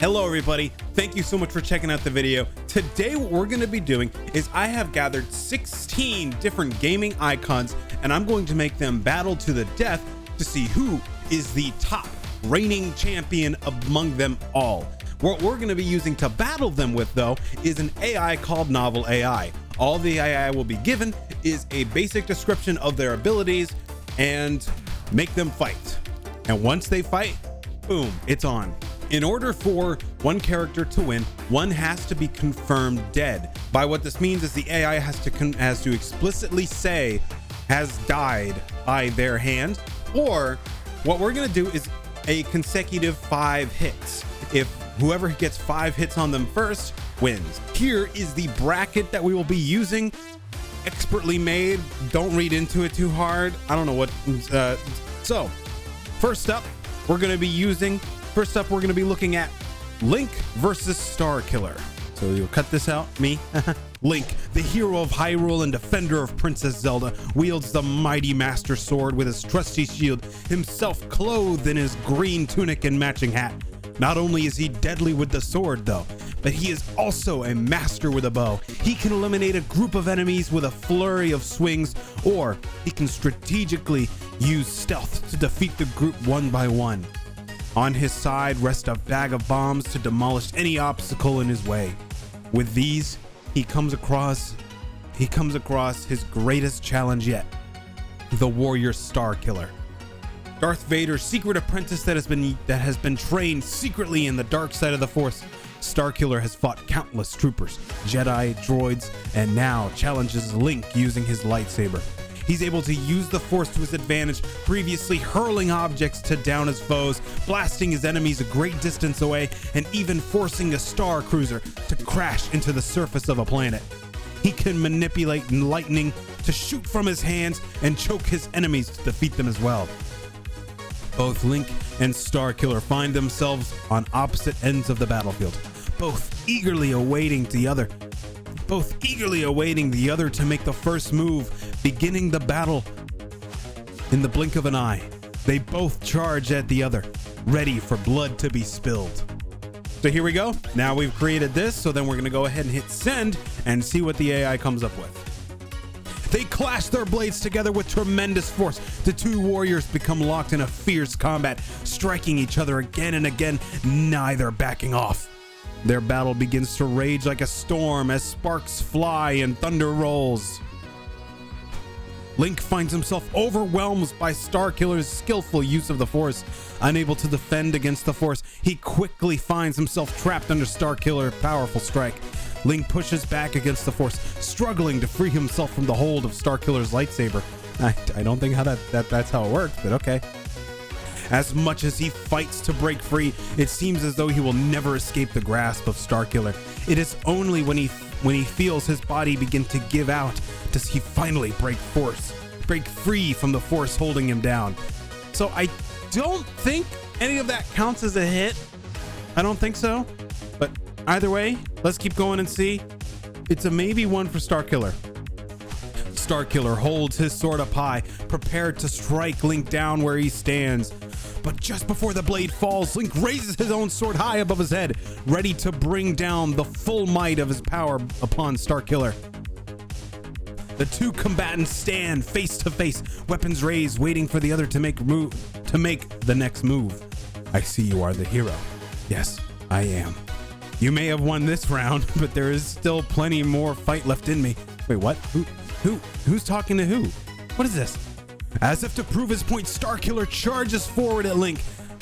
Hello everybody, thank you so much for checking out the video. Today what we're going to be doing is I have gathered 16 different gaming icons and I'm going to make them battle to the death to see who is the top reigning champion among them all. What we're going to be using to battle them with though is an AI called Novel AI. All the AI will be given is a basic description of their abilities and make them fight. And once they fight, boom, it's on. In order for one character to win, one has to be confirmed dead. By what this means is the AI has to explicitly say has died by their hand, or what we're gonna do is a consecutive 5 hits. If whoever gets 5 hits on them first wins. Here is the bracket that we will be using. Expertly made. Don't read into it too hard. I don't know what. So first up, we're gonna be looking at Link versus Starkiller. So you'll cut this out, me. Link, the hero of Hyrule and defender of Princess Zelda, wields the mighty Master Sword with his trusty shield, himself clothed in his green tunic and matching hat. Not only is he deadly with the sword though, but he is also a master with a bow. He can eliminate a group of enemies with a flurry of swings, or he can strategically use stealth to defeat the group one by one. On his side rests a bag of bombs to demolish any obstacle in his way. With these, he comes across his greatest challenge yet, the warrior Starkiller. Darth Vader's secret apprentice that has been trained secretly in the dark side of the Force. Starkiller has fought countless troopers, Jedi, droids, and now challenges Link using his lightsaber. He's able to use the Force to his advantage, previously hurling objects to down his foes, blasting his enemies a great distance away, and even forcing a star cruiser to crash into the surface of a planet. He can manipulate lightning to shoot from his hands and choke his enemies to defeat them as well. Both Link and Starkiller find themselves on opposite ends of the battlefield, both eagerly awaiting the other to make the first move, beginning the battle in the blink of an eye. They both charge at the other, ready for blood to be spilled. So here we go. Now we've created this, so then we're gonna go ahead and hit send and see what the AI comes up with. They clash their blades together with tremendous force. The two warriors become locked in a fierce combat, striking each other again and again, neither backing off. Their battle begins to rage like a storm as sparks fly and thunder rolls. Link finds himself overwhelmed by Starkiller's skillful use of the Force. Unable to defend against the Force, he quickly finds himself trapped under Starkiller's powerful strike. Link pushes back against the Force, struggling to free himself from the hold of Starkiller's lightsaber. I don't think that's how it works, but okay. As much as he fights to break free, it seems as though he will never escape the grasp of Starkiller. It is only when he feels his body begin to give out does he finally break free from the Force holding him down. So I don't think any of that counts as a hit. I don't think so. But either way, let's keep going and see. It's a maybe one for Starkiller. Starkiller holds his sword up high, prepared to strike Link down where he stands. But just before the blade falls, Link raises his own sword high above his head, ready to bring down the full might of his power upon Starkiller. The two combatants stand face to face, weapons raised, waiting for the other to make the next move. I see you are the hero. Yes, I am. You may have won this round, but there is still plenty more fight left in me. Wait, what? Who's talking to who? What is this? As if to prove his point, Starkiller charges forward at Link,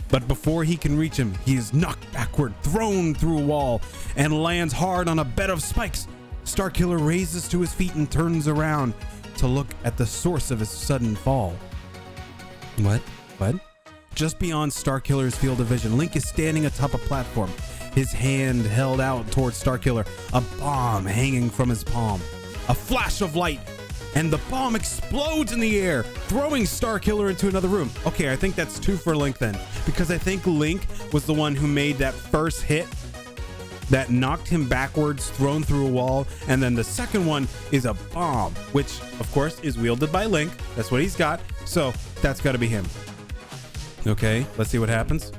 but before he can reach him, he is knocked backward, thrown through a wall, and lands hard on a bed of spikes. Starkiller raises to his feet and turns around to look at the source of his sudden fall. What? Just beyond Starkiller's field of vision, Link is standing atop a platform, his hand held out towards Starkiller, a bomb hanging from his palm. A flash of light, and the bomb explodes in the air, throwing Starkiller into another room. Okay, I think that's 2 for Link then, because I think Link was the one who made that first hit that knocked him backwards, thrown through a wall, and then the second one is a bomb, which of course is wielded by Link. That's what he's got, so that's got to be him. Okay, let's see what happens.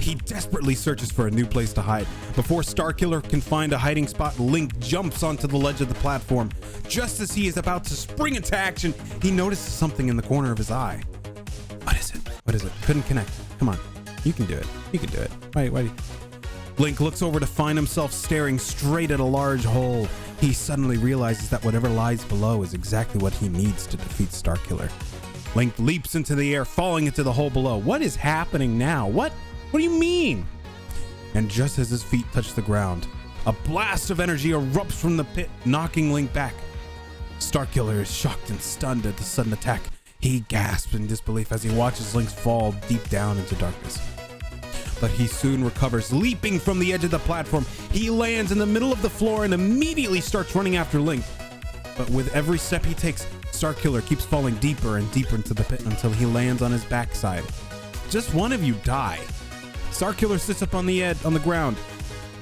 He desperately searches for a new place to hide. Before Starkiller can find a hiding spot, Link jumps onto the ledge of the platform. Just as he is about to spring into action, he notices something in the corner of his eye. What is it? What is it? Couldn't connect. Come on. You can do it. You can do it. Why? Link looks over to find himself staring straight at a large hole. He suddenly realizes that whatever lies below is exactly what he needs to defeat Starkiller. Link leaps into the air, falling into the hole below. What is happening now? What do you mean? And just as his feet touch the ground, a blast of energy erupts from the pit, knocking Link back. Starkiller is shocked and stunned at the sudden attack. He gasps in disbelief as he watches Link fall deep down into darkness. But he soon recovers. Leaping from the edge of the platform, he lands in the middle of the floor and immediately starts running after Link. But with every step he takes, Starkiller keeps falling deeper and deeper into the pit until he lands on his backside. Just one of you die. Starkiller sits up on the ground.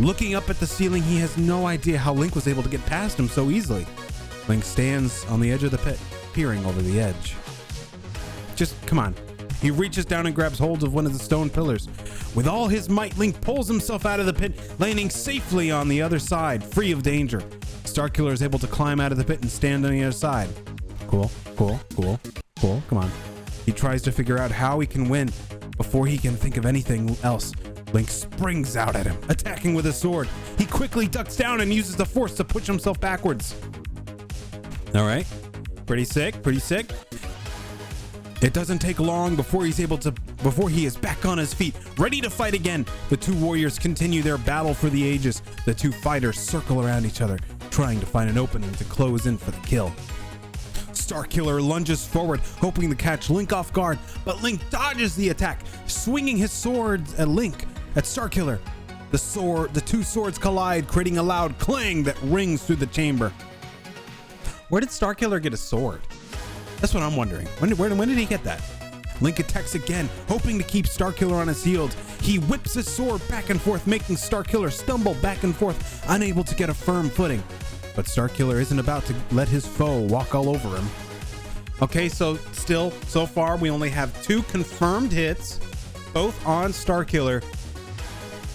Looking up at the ceiling, he has no idea how Link was able to get past him so easily. Link stands on the edge of the pit, peering over the edge. Just come on. He reaches down and grabs hold of one of the stone pillars. With all his might, Link pulls himself out of the pit, landing safely on the other side, free of danger. Starkiller is able to climb out of the pit and stand on the other side. Cool. Come on. He tries to figure out how he can win. Before he can think of anything else, Link springs out at him, attacking with his sword. He quickly ducks down and uses the force to push himself backwards. All right. Pretty sick. It doesn't take long before he is back on his feet, ready to fight again. The two warriors continue their battle for the ages. The two fighters circle around each other, trying to find an opening to close in for the kill. Starkiller lunges forward, hoping to catch Link off guard, but Link dodges the attack, swinging his sword at Starkiller. The two swords collide, creating a loud clang that rings through the chamber. Where did Starkiller get a sword? That's what I'm wondering. When did he get that? Link attacks again, hoping to keep Starkiller on his heels. He whips his sword back and forth, making Starkiller stumble back and forth, unable to get a firm footing. But Starkiller isn't about to let his foe walk all over him. Okay, so far we only have 2 confirmed hits, both on Starkiller.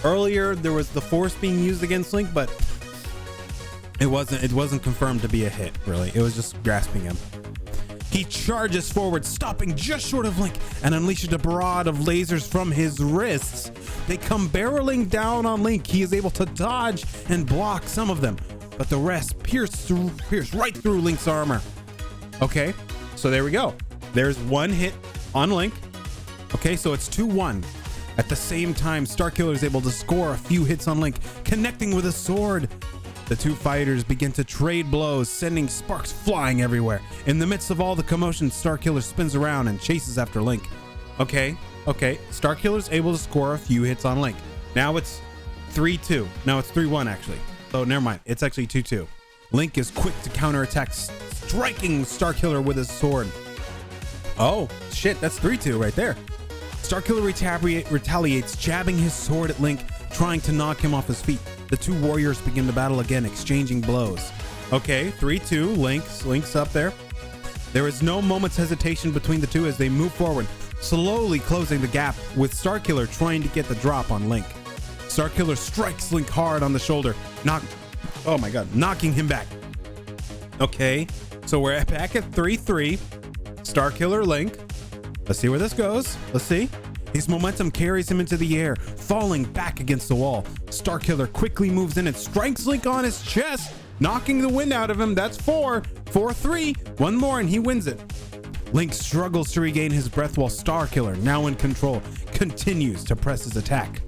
Earlier there was the force being used against Link, but it wasn't confirmed to be a hit, really. It was just grasping him. He charges forward, stopping just short of Link, and unleashes a barrage of lasers from his wrists. They come barreling down on Link. He is able to dodge and block some of them, but the rest pierce right through Link's armor. Okay, so there we go. There's 1 hit on Link. Okay, so it's 2-1. At the same time, Starkiller is able to score a few hits on Link, connecting with a sword. The two fighters begin to trade blows, sending sparks flying everywhere. In the midst of all the commotion, Starkiller spins around and chases after Link. Okay. Starkiller's able to score a few hits on Link. Now it's 3-2. No, it's 3-1 actually. Oh, never mind. It's actually 2-2. Link is quick to counterattack, striking Starkiller with his sword. Oh, shit. That's 3-2 right there. Starkiller retaliates, jabbing his sword at Link, trying to knock him off his feet. The two warriors begin to battle again, exchanging blows. Okay, 3-2, Link's up there. There is no moment's hesitation between the two as they move forward, slowly closing the gap, with Starkiller trying to get the drop on Link. Starkiller strikes Link hard on the shoulder, knocking him back. Okay, so we're back at 3-3. Starkiller, Link. Let's see where this goes. Let's see. His momentum carries him into the air, falling back against the wall. Starkiller quickly moves in and strikes Link on his chest, knocking the wind out of him. That's 4-3. One more and he wins it. Link struggles to regain his breath while Starkiller, now in control, continues to press his attack.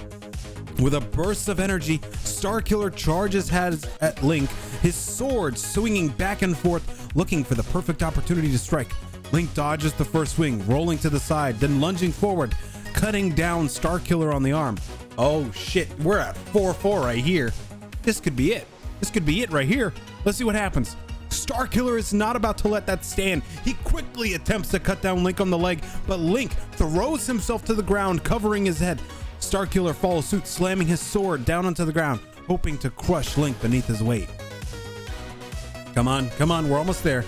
With a burst of energy, Starkiller charges at Link, his sword swinging back and forth, looking for the perfect opportunity to strike. Link dodges the first swing, rolling to the side, then lunging forward, cutting down Starkiller on the arm. Oh shit, we're at 4-4 right here. This could be it. This could be it right here. Let's see what happens. Starkiller is not about to let that stand. He quickly attempts to cut down Link on the leg, but Link throws himself to the ground, covering his head. Starkiller follows suit, slamming his sword down onto the ground, hoping to crush Link beneath his weight. Come on, we're almost there.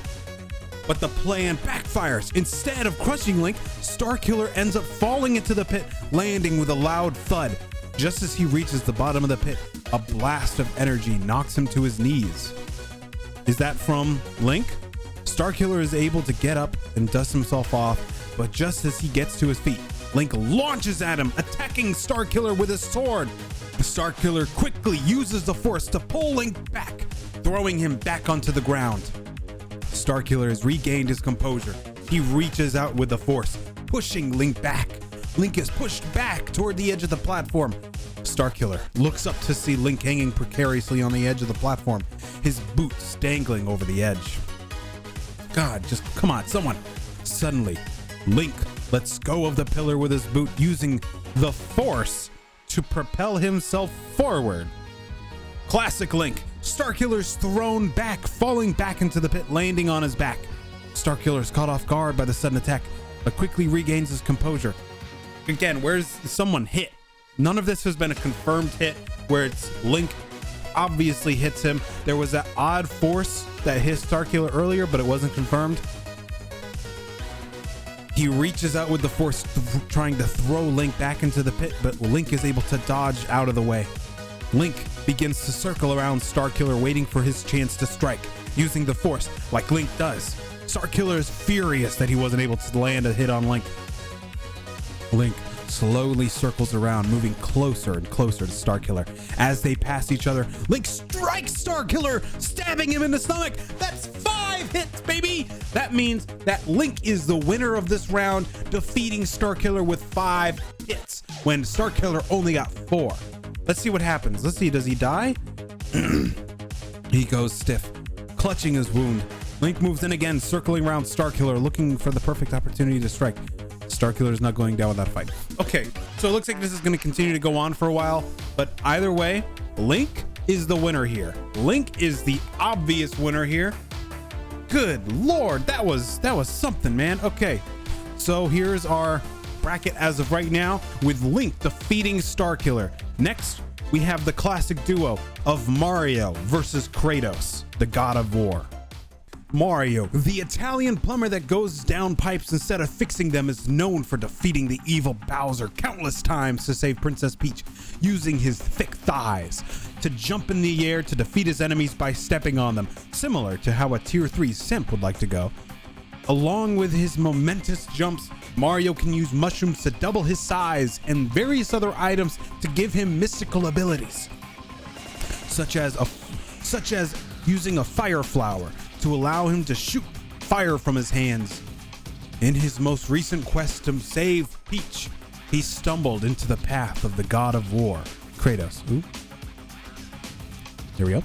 But the plan backfires. Instead of crushing Link, Starkiller ends up falling into the pit, landing with a loud thud. Just as he reaches the bottom of the pit, a blast of energy knocks him to his knees. Is that from Link? Starkiller is able to get up and dust himself off, but just as he gets to his feet, Link launches at him, attacking Starkiller with his sword. Starkiller quickly uses the force to pull Link back, throwing him back onto the ground. Starkiller has regained his composure. He reaches out with the force, pushing Link back. Link is pushed back toward the edge of the platform. Starkiller looks up to see Link hanging precariously on the edge of the platform, his boots dangling over the edge. God, just come on, someone. Suddenly, Link lets go of the pillar with his boot, using the force to propel himself forward. Classic Link. Starkiller's thrown back, falling back into the pit, landing on his back. Starkiller's caught off guard by the sudden attack, but quickly regains his composure. Again, where's someone hit? None of this has been a confirmed hit where it's Link obviously hits him. There was that odd force that hit Starkiller earlier, but it wasn't confirmed. He reaches out with the force, trying to throw Link back into the pit, but Link is able to dodge out of the way. Link begins to circle around Starkiller, waiting for his chance to strike, using the force like Link does. Starkiller is furious that he wasn't able to land a hit on Link. Link slowly circles around, moving closer and closer to Starkiller. As they pass each other, Link strikes Starkiller, stabbing him in the stomach. That's 5 hits, baby! That means that Link is the winner of this round, defeating Starkiller with 5 hits, when Starkiller only got 4. Let's see what happens. Let's see, does he die? He goes stiff, clutching his wound. Link moves in again, circling around Starkiller, looking for the perfect opportunity to strike. Starkiller is not going down without a fight. Okay, so it looks like this is going to continue to go on for a while, but either way, Link is the winner here. Link is the obvious winner here. Good Lord, that was something, man. Okay, so here's our bracket as of right now, with Link defeating Starkiller. Next, we have the classic duo of Mario versus Kratos, the God of War. Mario, the Italian plumber that goes down pipes instead of fixing them, is known for defeating the evil Bowser countless times to save Princess Peach, using his thick thighs to jump in the air to defeat his enemies by stepping on them, similar to how a tier 3 simp would like to go. Along with his momentous jumps, Mario can use mushrooms to double his size and various other items to give him mystical abilities, such as using a fire flower to allow him to shoot fire from his hands. In his most recent quest to save Peach, he stumbled into the path of the God of War, Kratos. Ooh. There we go.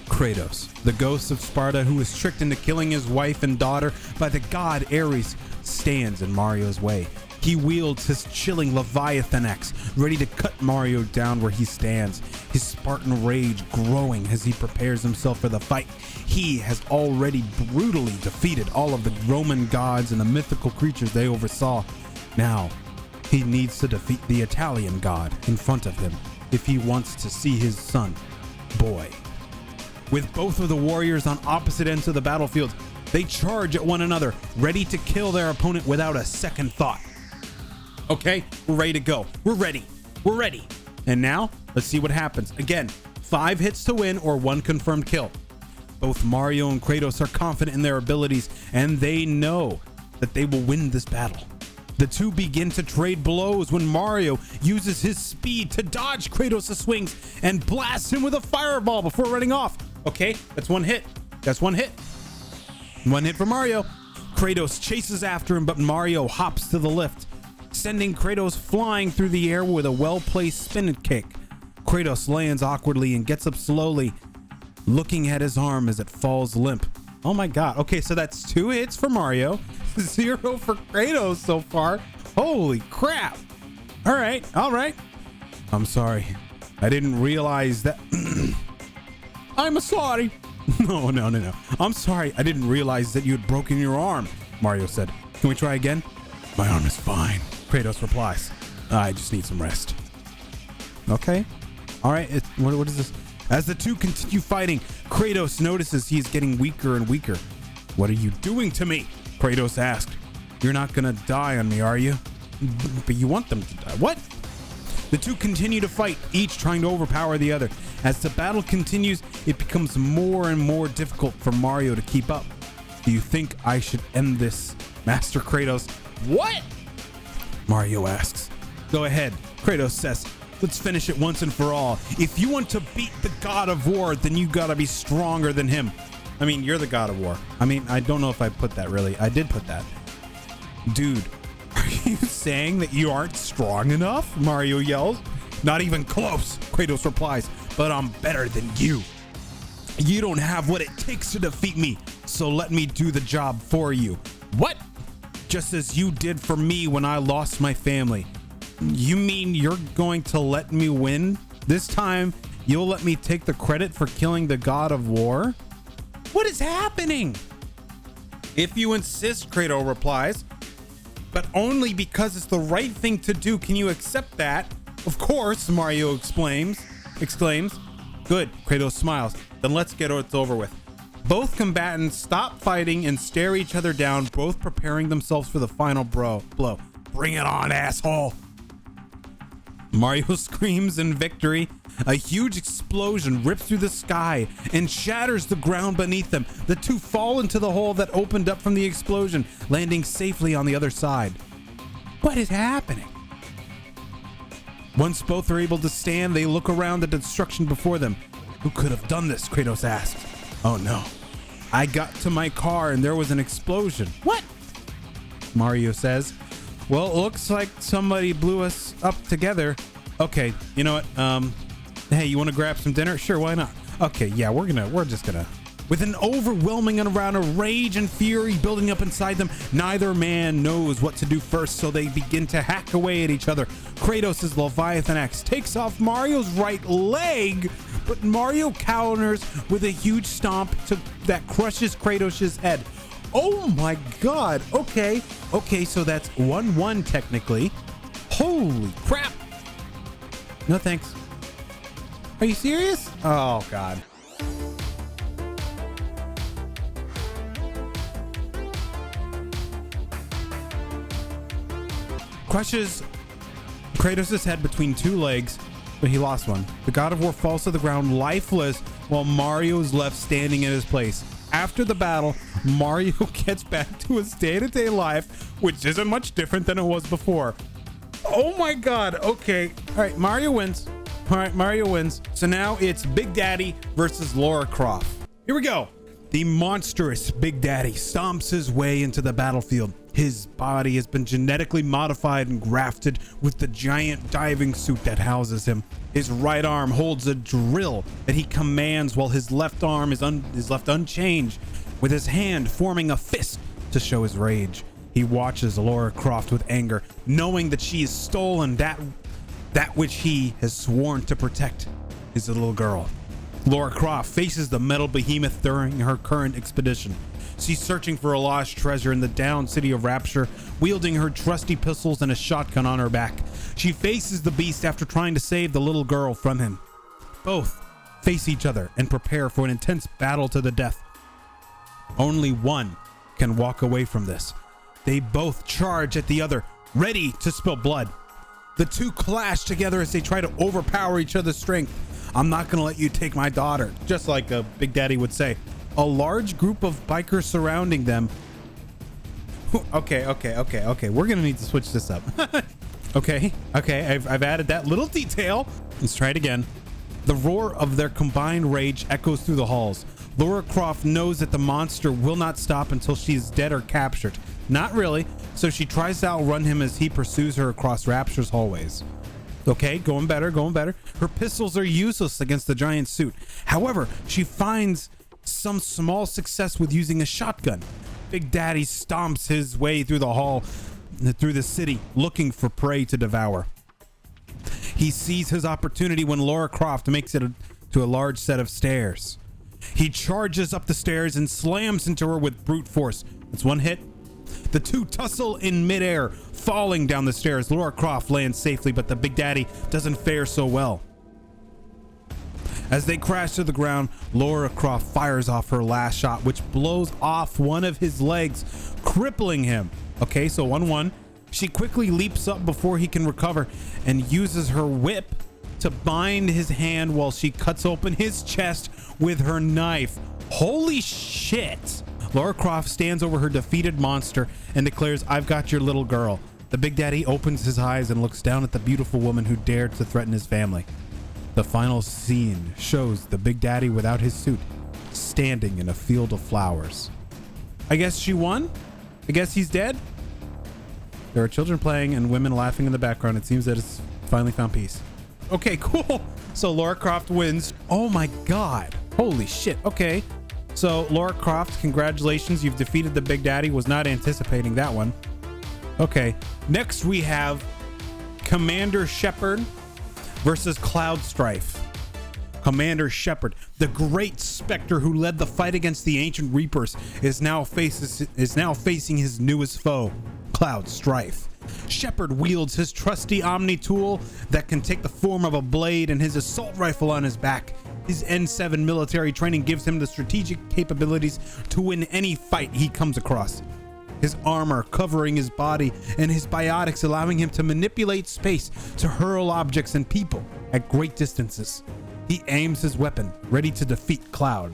Kratos, the ghost of Sparta who was tricked into killing his wife and daughter by the god Ares, stands in Mario's way. He wields his chilling Leviathan axe, ready to cut Mario down where he stands, his Spartan rage growing as he prepares himself for the fight. He has already brutally defeated all of the Roman gods and the mythical creatures they oversaw. Now, he needs to defeat the Italian god in front of him if he wants to see his son, Boy. With both of the warriors on opposite ends of the battlefield, they charge at one another, ready to kill their opponent without a second thought. Okay, we're ready to go. We're ready. We're ready. And now, let's see what happens. Again, 5 hits to win or 1 confirmed kill. Both Mario and Kratos are confident in their abilities, and they know that they will win this battle. The two begin to trade blows when Mario uses his speed to dodge Kratos' swings and blasts him with a fireball before running off. Okay, that's 1 hit. That's 1 hit. 1 hit for Mario. Kratos chases after him, but Mario hops to the lift, sending Kratos flying through the air with a well-placed spin kick. Kratos lands awkwardly and gets up slowly, looking at his arm as it falls limp. Oh my god. Okay, so that's 2 hits for Mario, 0 for Kratos so far. Holy crap. All right. I'm sorry. I didn't realize that. I'm sorry. No. I'm sorry. I didn't realize that you had broken your arm, Mario said. Can we try again? My arm is fine, Kratos replies. I just need some rest. Okay. All right. What is this? As the two continue fighting, Kratos notices he's getting weaker and weaker. What are you doing to me? Kratos asked. You're not gonna die on me, are you? But you want them to die. What? The two continue to fight, each trying to overpower the other. As the battle continues, it becomes more and more difficult for Mario to keep up. Do you think I should end this, Master Kratos? What? Mario asks. Go ahead, Kratos says. Let's finish it once and for all. If you want to beat the God of War, then you gotta be stronger than him. I mean, you're the God of War. I mean, I don't know if I put that really. I did put that. Dude, are you saying that you aren't strong enough? Mario yells. Not even close, Kratos replies, but I'm better than you. You don't have what it takes to defeat me, so let me do the job for you. What? Just as you did for me when I lost my family. You mean you're going to let me win? This time, you'll let me take the credit for killing the God of War? What is happening? If you insist, Kratos replies, but only because it's the right thing to do. Can you accept that? Of course, Mario exclaims. Good, Kratos smiles. Then let's get it over with. Both combatants stop fighting and stare each other down, both preparing themselves for the final blow. Bring it on, asshole. Mario screams in victory. A huge explosion rips through the sky and shatters the ground beneath them. The two fall into the hole that opened up from the explosion, landing safely on the other side. What is happening? Once both are able to stand, they look around at the destruction before them. Who could have done this? Kratos asks. Oh no. I got to my car and there was an explosion. What? Mario says. Well, it looks like somebody blew us up together. Okay, you know what? Hey, you want to grab some dinner? Sure, why not? Okay, yeah, we're just gonna. With an overwhelming amount of rage and fury building up inside them, neither man knows what to do first, so they begin to hack away at each other. Kratos' Leviathan axe takes off Mario's right leg, but Mario counters with a huge stomp that crushes Kratos' head. Oh my god. Okay, so that's 1-1 technically. Holy crap. No thanks. Are you serious? Oh god. Crushes Kratos' head between two legs, but he lost one. The God of War falls to the ground lifeless while Mario is left standing in his place. After the battle, Mario gets back to his day-to-day life, which isn't much different than it was before. Oh my god. Okay. All right, Mario wins. So now it's Big Daddy versus Lara Croft. Here we go. The monstrous Big Daddy stomps his way into the battlefield. His body has been genetically modified and grafted with the giant diving suit that houses him. His right arm holds a drill that he commands while his left arm is left unchanged, with his hand forming a fist to show his rage. He watches Lara Croft with anger, knowing that she has stolen that which he has sworn to protect, his little girl. Lara Croft faces the metal behemoth during her current expedition. She's searching for a lost treasure in the downed city of Rapture, wielding her trusty pistols and a shotgun on her back. She faces the beast after trying to save the little girl from him. Both face each other and prepare for an intense battle to the death. Only one can walk away from this. They both charge at the other, ready to spill blood. The two clash together as they try to overpower each other's strength. I'm not gonna let you take my daughter, just like a Big Daddy would say. A large group of bikers surrounding them. Okay. We're gonna need to switch this up. Okay. I've added that little detail. Let's try it again. The roar of their combined rage echoes through the halls. Lara Croft knows that the monster will not stop until she's dead or captured. Not really, so she tries to outrun him as he pursues her across Rapture's hallways. Okay, going better. Her pistols are useless against the giant suit. However, she finds some small success with using a shotgun. Big Daddy stomps his way through the city, looking for prey to devour. He sees his opportunity when Lara Croft makes it to a large set of stairs. He charges up the stairs and slams into her with brute force. It's one hit. The two tussle in midair, falling down the stairs. Lara Croft lands safely, but the Big Daddy doesn't fare so well. As they crash to the ground, Lara Croft fires off her last shot, which blows off one of his legs, crippling him. Okay, so 1-1. She quickly leaps up before he can recover and uses her whip to bind his hand while she cuts open his chest with her knife. Holy shit! Lara Croft stands over her defeated monster and declares, "I've got your little girl." The Big Daddy opens his eyes and looks down at the beautiful woman who dared to threaten his family. The final scene shows the Big Daddy without his suit, standing in a field of flowers. I guess she won? I guess he's dead? There are children playing and women laughing in the background. It seems that it's finally found peace. Okay, cool. So Lara Croft wins. Oh my God. Holy shit. Okay. So Lara Croft, congratulations. You've defeated the Big Daddy. Was not anticipating that one. Okay. Next we have Commander Shepard versus Cloud Strife. Commander Shepard, the great specter who led the fight against the ancient Reapers, is now facing his newest foe, Cloud Strife. Shepard wields his trusty Omni tool that can take the form of a blade and his assault rifle on his back. His N7 military training gives him the strategic capabilities to win any fight he comes across. His armor covering his body and his biotics allowing him to manipulate space to hurl objects and people at great distances. He aims his weapon, ready to defeat Cloud.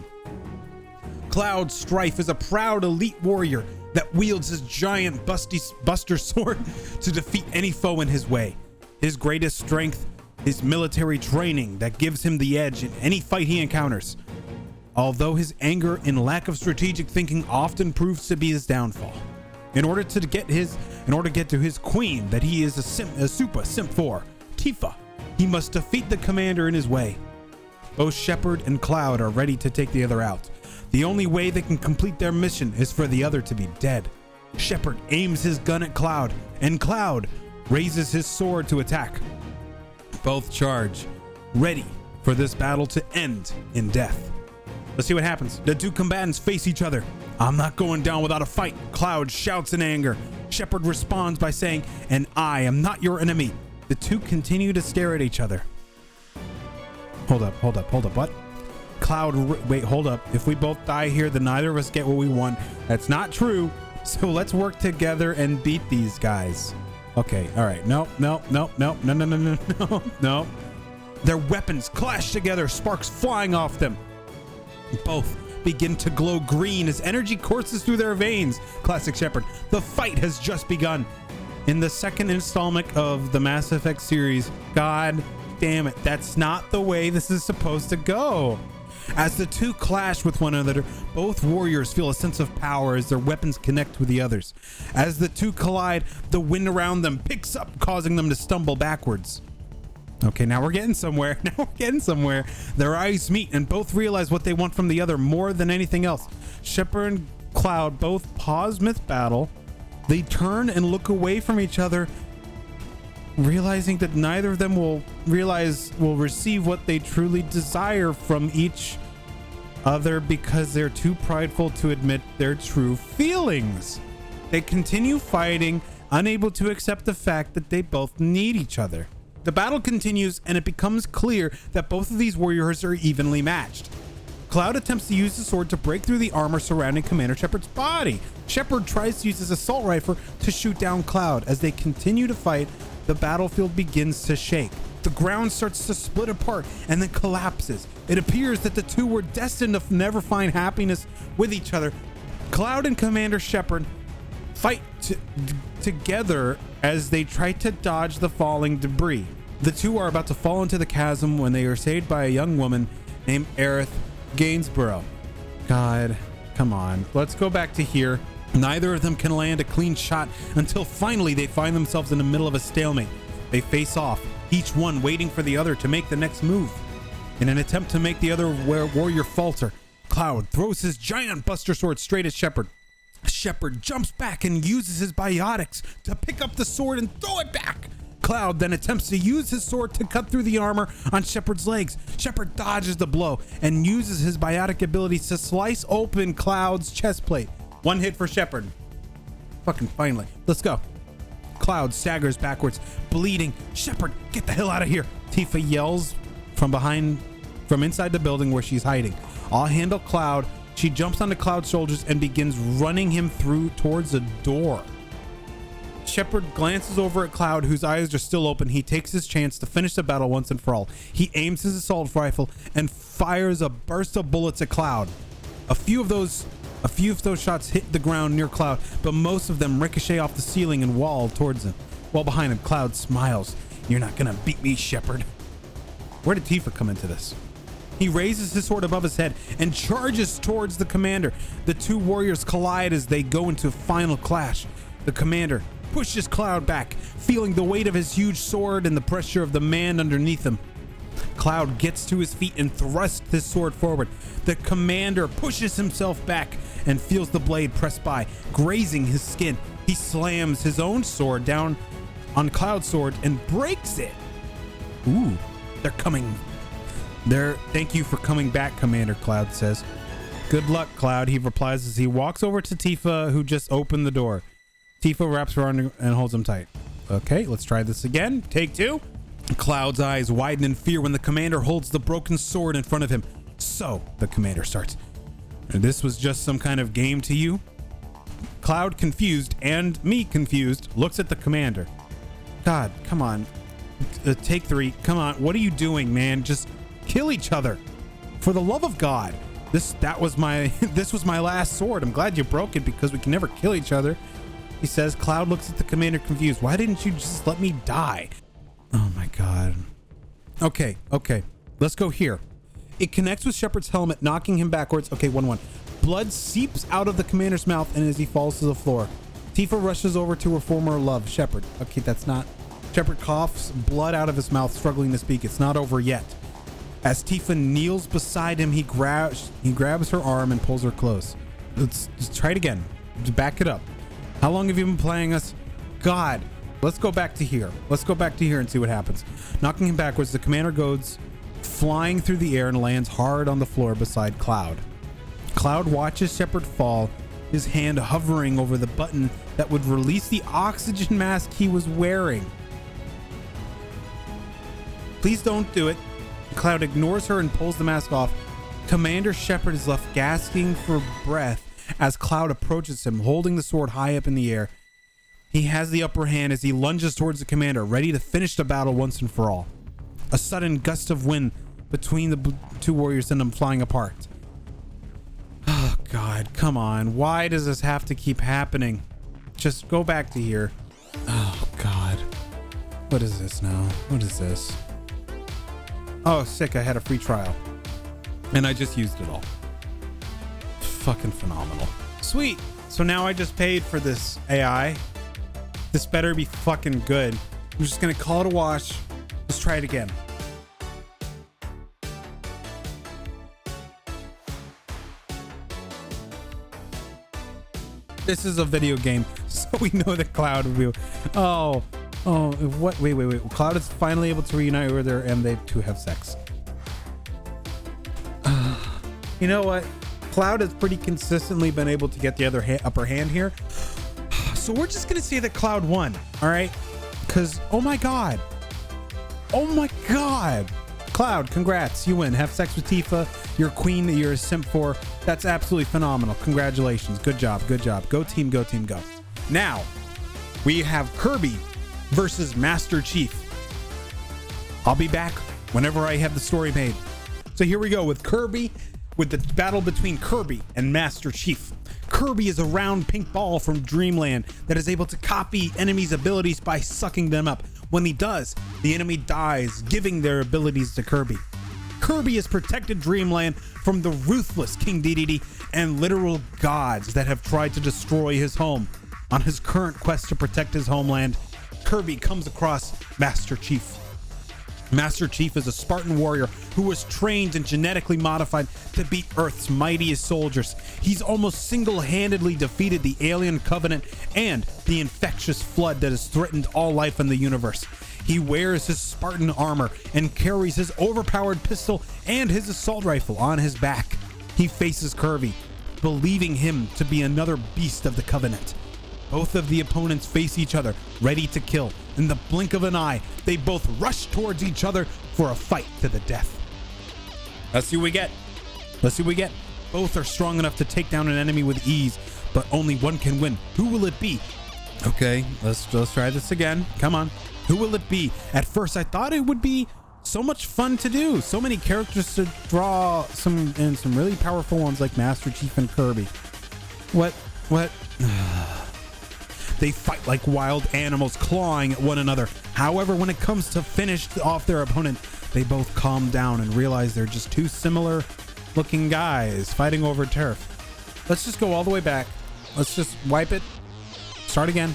Cloud Strife is a proud elite warrior that wields his giant buster sword to defeat any foe in his way. His greatest strength is military training that gives him the edge in any fight he encounters. Although his anger and lack of strategic thinking often proves to be his downfall. In order to get to his queen that he is a simp for, Tifa, he must defeat the commander in his way. Both Shepard and Cloud are ready to take the other out. The only way they can complete their mission is for the other to be dead. Shepard aims his gun at Cloud, and Cloud raises his sword to attack. Both charge, ready for this battle to end in death. Let's see what happens. The two combatants face each other. "I'm not going down without a fight," Cloud shouts in anger. Shepard responds by saying, "And I am not your enemy." The two continue to stare at each other. Hold up, what? Cloud, wait, hold up. If we both die here, then neither of us get what we want. That's not true. So let's work together and beat these guys. Okay, all right. No. Their weapons clash together, sparks flying off them. Both begin to glow green as energy courses through their veins. Classic Shepard. The fight has just begun. In the second installment of the Mass Effect series, God damn it, that's not the way this is supposed to go. As the two clash with one another, both warriors feel a sense of power as their weapons connect with the others. As the two collide, the wind around them picks up, causing them to stumble backwards. Okay, now we're getting somewhere. Their eyes meet and both realize what they want from the other more than anything else. Shepard and Cloud both pause mid-battle. They turn and look away from each other, realizing that neither of them will receive what they truly desire from each other because they're too prideful to admit their true feelings. They continue fighting, unable to accept the fact that they both need each other. The battle continues and it becomes clear that both of these warriors are evenly matched. Cloud attempts to use the sword to break through the armor surrounding Commander Shepard's body. Shepard tries to use his assault rifle to shoot down Cloud. As they continue to fight, the battlefield begins to shake. The ground starts to split apart and then collapses. It appears that the two were destined to never find happiness with each other. Cloud and Commander Shepard fight together as they try to dodge the falling debris. The two are about to fall into the chasm when they are saved by a young woman named Aerith Gainsborough. God, come on. Let's go back to here. Neither of them can land a clean shot until finally they find themselves in the middle of a stalemate. They face off, each one waiting for the other to make the next move. In an attempt to make the other warrior falter, Cloud throws his giant buster sword straight at Shepard. Shepard jumps back and uses his biotics to pick up the sword and throw it back. Cloud then attempts to use his sword to cut through the armor on Shepard's legs. Shepard dodges the blow and uses his biotic abilities to slice open Cloud's chest plate. One hit for Shepard. Fucking finally. Let's go. Cloud staggers backwards, bleeding. Shepard, get the hell out of here. Tifa yells from behind from inside the building where she's hiding. I'll handle Cloud. She jumps onto Cloud's shoulders and begins running him through towards a door. Shepard glances over at Cloud, whose eyes are still open. He takes his chance to finish the battle once and for all. He aims his assault rifle and fires a burst of bullets at Cloud. A few of those shots hit the ground near Cloud, but most of them ricochet off the ceiling and wall towards him. While behind him, Cloud smiles. "You're not gonna beat me, Shepard." Where did Tifa come into this? He raises his sword above his head and charges towards the commander. The two warriors collide as they go into a final clash. The commander pushes Cloud back, feeling the weight of his huge sword and the pressure of the man underneath him. Cloud gets to his feet and thrusts his sword forward. The commander pushes himself back and feels the blade press by, grazing his skin. He slams his own sword down on Cloud's sword and breaks it. Ooh, they're coming. Thank you for coming back, Commander, Cloud says. Good luck, Cloud, he replies as he walks over to Tifa, who just opened the door. Tifa wraps around him and holds him tight. Okay, let's try this again. Take two. Cloud's eyes widen in fear when the commander holds the broken sword in front of him. So, the commander starts. This was just some kind of game to you? Cloud, confused, and me confused, looks at the commander. God, come on. Take three. Come on. What are you doing, man? Just kill each other. For the love of God. This was my last sword. I'm glad you broke it because we can never kill each other. He says. Cloud looks at the commander confused. Why didn't you just let me die? Oh my God. Okay. Let's go here. It connects with Shepard's helmet, knocking him backwards. Okay, 1-1. Blood seeps out of the commander's mouth and as he falls to the floor. Tifa rushes over to her former love, Shepard. Okay, that's not... Shepard coughs blood out of his mouth, struggling to speak. It's not over yet. As Tifa kneels beside him, he grabs her arm and pulls her close. Let's just try it again. Just back it up. How long have you been playing us? God. Let's go back to here. Let's go back to here and see what happens. Knocking him backwards, the commander goes flying through the air and lands hard on the floor beside Cloud. Cloud watches Shepard fall, his hand hovering over the button that would release the oxygen mask he was wearing. Please don't do it. Cloud ignores her and pulls the mask off. Commander Shepard is left gasping for breath as Cloud approaches him, holding the sword high up in the air. He has the upper hand as he lunges towards the commander, ready to finish the battle once and for all. A sudden gust of wind between the two warriors sent them flying apart. Oh God, come on. Why does this have to keep happening? Just go back to here. Oh God. What is this now? What is this? Oh, sick. I had a free trial. And I just used it all. Fucking phenomenal. Sweet. So now I just paid for this AI. This better be fucking good. I'm just gonna call it a wash. Let's try it again. This is a video game, so we know that Cloud will be... Oh, what? Wait. Cloud is finally able to reunite with her, and they two have sex. You know what? Cloud has pretty consistently been able to get the other upper hand here. So we're just going to say that Cloud won, all right? Because, oh my God. Cloud, congrats. You win. Have sex with Tifa, your queen that you're a simp for. That's absolutely phenomenal. Congratulations. Good job. Go team, go. Now, we have Kirby versus Master Chief. I'll be back whenever I have the story made. So here we go with the battle between Kirby and Master Chief. Kirby is a round pink ball from Dreamland that is able to copy enemies' abilities by sucking them up. When he does, the enemy dies, giving their abilities to Kirby. Kirby has protected Dreamland from the ruthless King Dedede and literal gods that have tried to destroy his home. On his current quest to protect his homeland, Kirby comes across Master Chief. Master Chief is a Spartan warrior who was trained and genetically modified to beat Earth's mightiest soldiers. He's almost single-handedly defeated the alien covenant and the infectious flood that has threatened all life in the universe. He wears his Spartan armor and carries his overpowered pistol and his assault rifle on his back. He faces Kirby, believing him to be another beast of the covenant. Both of the opponents face each other, ready to kill. In the blink of an eye, they both rush towards each other for a fight to the death. Let's see what we get. Let's see what we get. Both are strong enough to take down an enemy with ease, but only one can win. Who will it be? Okay, let's try this again. Come on. Who will it be? At first, I thought it would be so much fun to do. So many characters to draw, some really powerful ones like Master Chief and Kirby. What? They fight like wild animals, clawing at one another. However, when it comes to finish off their opponent, they both calm down and realize they're just two similar looking guys fighting over turf. Let's just go all the way back. Let's just wipe it. Start again.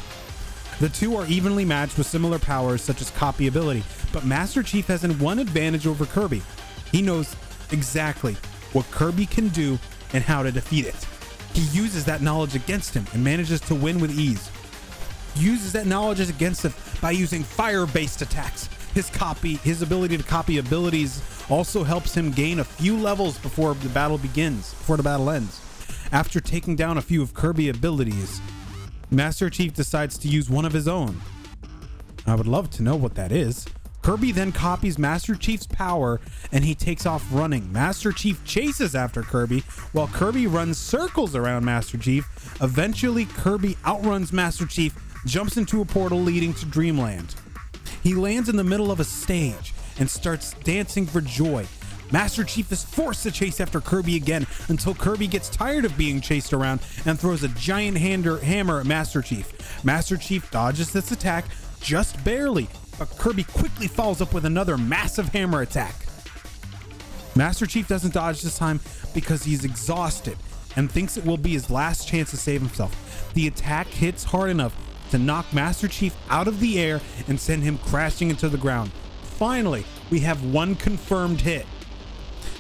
The two are evenly matched with similar powers such as copy ability, but Master Chief has one advantage over Kirby. He knows exactly what Kirby can do and how to defeat it. He uses that knowledge against him and manages to win with ease. He uses that knowledge against him by using fire-based attacks. His ability to copy abilities also helps him gain a few levels before the battle ends. After taking down a few of Kirby abilities, Master Chief decides to use one of his own. I would love to know what that is. Kirby then copies Master Chief's power and he takes off running. Master Chief chases after Kirby while Kirby runs circles around Master Chief. Eventually, Kirby outruns Master Chief, jumps into a portal leading to Dreamland. He lands in the middle of a stage and starts dancing for joy. Master Chief is forced to chase after Kirby again until Kirby gets tired of being chased around and throws a giant hammer at Master Chief. Master Chief dodges this attack just barely, but Kirby quickly follows up with another massive hammer attack. Master Chief doesn't dodge this time because he's exhausted and thinks it will be his last chance to save himself. The attack hits hard enough to knock Master Chief out of the air and send him crashing into the ground. Finally, we have one confirmed hit.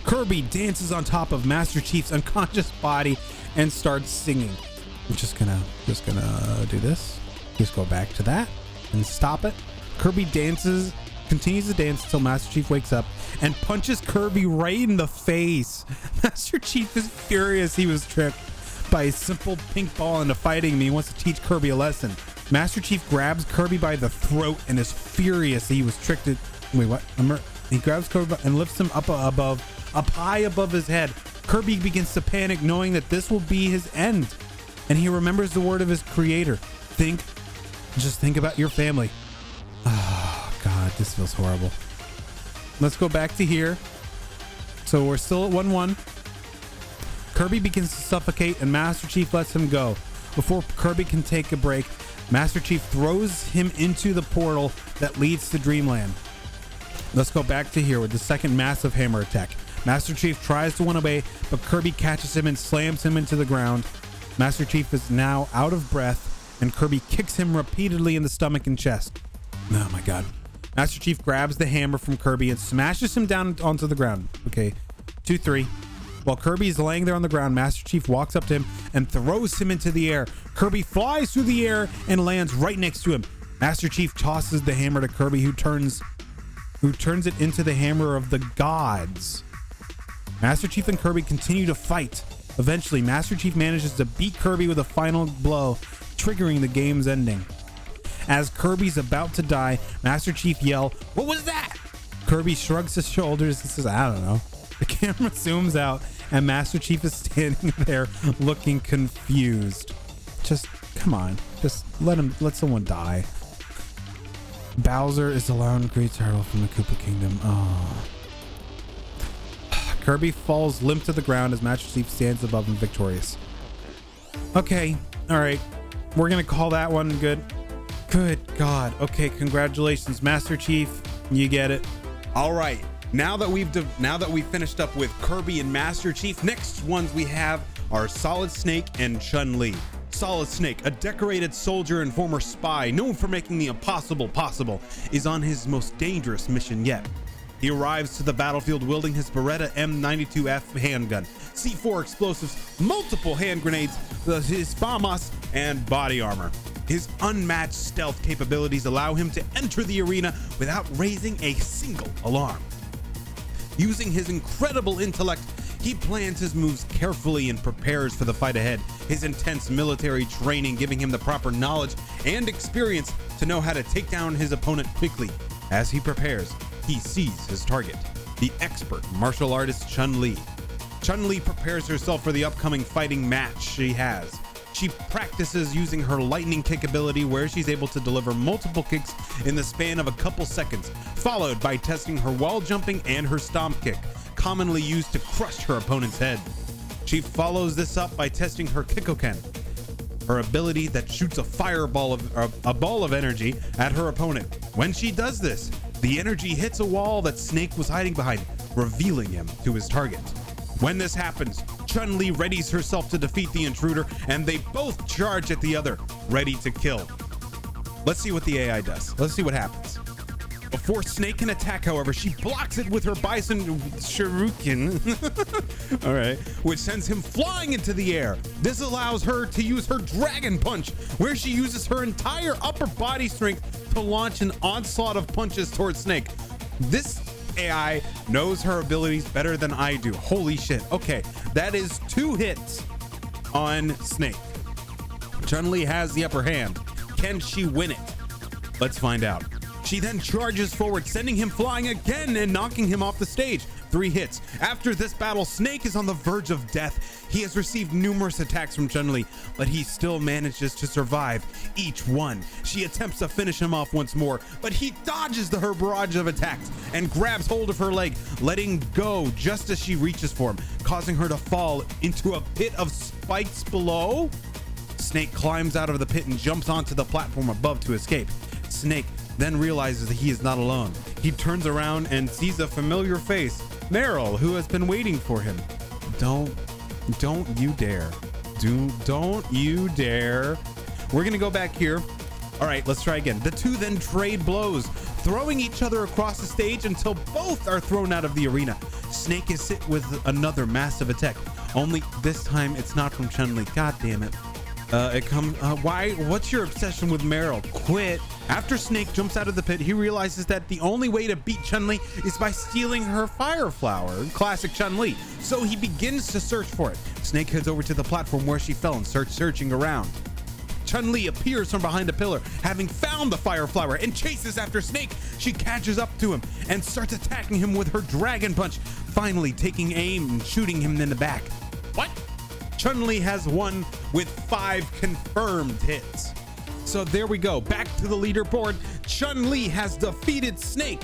Kirby dances on top of Master Chief's unconscious body and starts singing. I'm just gonna do this. Just go back to that and stop it. Kirby continues to dance until Master Chief wakes up and punches Kirby right in the face. Master Chief is furious he was tricked by a simple pink ball into fighting me. He wants to teach Kirby a lesson. Master Chief grabs Kirby by the throat and is furious he was tricked. Wait, what? He grabs Kirby and lifts him up high above his head. Kirby begins to panic, knowing that this will be his end. And he remembers the word of his creator. Just think about your family. Oh, God, this feels horrible. Let's go back to here. So we're still at 1-1. Kirby begins to suffocate and Master Chief lets him go. Before Kirby can take a break, Master Chief throws him into the portal that leads to Dreamland. Let's go back to here with the second massive hammer attack. Master Chief tries to run away, but Kirby catches him and slams him into the ground. Master Chief is now out of breath, and Kirby kicks him repeatedly in the stomach and chest. Oh my God. Master Chief grabs the hammer from Kirby and smashes him down onto the ground. Okay, 2-3. While Kirby is laying there on the ground, Master Chief walks up to him and throws him into the air. Kirby flies through the air and lands right next to him. Master Chief tosses the hammer to Kirby, who turns it into the hammer of the gods. Master Chief and Kirby continue to fight. Eventually, Master Chief manages to beat Kirby with a final blow, triggering the game's ending. As Kirby's about to die, Master Chief yells, "What was that?" Kirby shrugs his shoulders and says, "I don't know." The camera zooms out and Master Chief is standing there looking confused. Just, come on. Just let someone die. Bowser is the lone great turtle from the Koopa Kingdom. Oh. Kirby falls limp to the ground as Master Chief stands above him victorious. Okay, all right. We're gonna call that one good. Good God. Okay, congratulations, Master Chief. You get it. All right. Now that we've finished up with Kirby and Master Chief, next ones we have are Solid Snake and Chun-Li. Solid Snake, a decorated soldier and former spy known for making the impossible possible, is on his most dangerous mission yet. He arrives to the battlefield wielding his Beretta M92F handgun, C4 explosives, multiple hand grenades, his FAMAS, and body armor. His unmatched stealth capabilities allow him to enter the arena without raising a single alarm. Using his incredible intellect, he plans his moves carefully and prepares for the fight ahead, his intense military training giving him the proper knowledge and experience to know how to take down his opponent quickly. As he prepares, he sees his target. the expert martial artist Chun-Li. Chun-Li prepares herself for the upcoming fighting match she has. She practices using her lightning kick ability, where she's able to deliver multiple kicks in the span of a couple seconds, followed by testing her wall jumping and her stomp kick, commonly used to crush her opponent's head. She follows this up by testing her Kikoken, her ability that shoots a fireball of a ball of energy at her opponent. When she does this, the energy hits a wall that Snake was hiding behind, revealing him to his target. When this happens, Chun-Li readies herself to defeat the intruder, and they both charge at the other, ready to kill. Let's see what the AI does. Let's see what happens. Before Snake can attack, however, she blocks it with her Bison Shuriken, all right, which sends him flying into the air. This allows her to use her Dragon Punch, where she uses her entire upper body strength to launch an onslaught of punches towards Snake. This AI knows her abilities better than I do. Holy shit. Okay, that is 2 hits on Snake. Chun-Li has the upper hand. Can she win it? Let's find out. She then charges forward, sending him flying again and knocking him off the stage. 3 hits. After this battle, Snake is on the verge of death. He has received numerous attacks from Chun-Li, but he still manages to survive each one. She attempts to finish him off once more, but he dodges her barrage of attacks and grabs hold of her leg, letting go just as she reaches for him, causing her to fall into a pit of spikes below. Snake climbs out of the pit and jumps onto the platform above to escape. Snake then realizes that he is not alone. He turns around and sees a familiar face, Meryl, who has been waiting for him. Don't you dare. Don't you dare. We're gonna go back here. All right, let's try again. The two then trade blows, throwing each other across the stage until both are thrown out of the arena. Snake is hit with another massive attack, only this time it's not from Chun-Li. God damn it. What's your obsession with Meryl? Quit. After Snake jumps out of the pit, he realizes that the only way to beat Chun-Li is by stealing her fire flower, classic Chun-Li. So he begins to search for it. Snake heads over to the platform where she fell and starts searching around. Chun-Li appears from behind a pillar, having found the fire flower, and chases after Snake. She catches up to him and starts attacking him with her Dragon Punch, finally taking aim and shooting him in the back. What? Chun-Li has won with 5 confirmed hits. So there we go. Back to the leaderboard. Chun-Li has defeated Snake.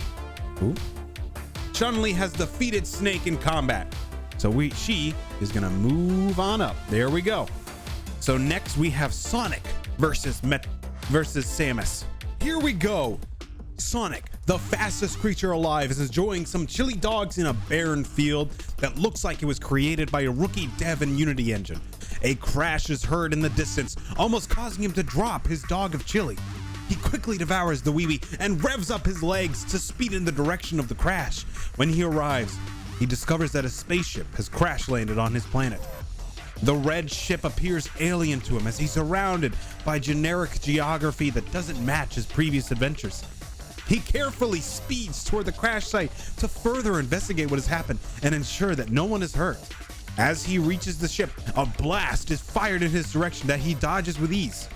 Ooh. Chun-Li has defeated Snake in combat. So she is gonna move on up. There we go. So next we have Sonic versus Samus. Here we go. Sonic, the fastest creature alive, is enjoying some chili dogs in a barren field that looks like it was created by a rookie dev in Unity engine. A crash is heard in the distance, almost causing him to drop his dog of chili. He quickly devours the Wee-Wee and revs up his legs to speed in the direction of the crash. When he arrives, he discovers that a spaceship has crash landed on his planet. The red ship appears alien to him as he's surrounded by generic geography that doesn't match his previous adventures. He carefully speeds toward the crash site to further investigate what has happened and ensure that no one is hurt. As he reaches the ship, a blast is fired in his direction that he dodges with ease.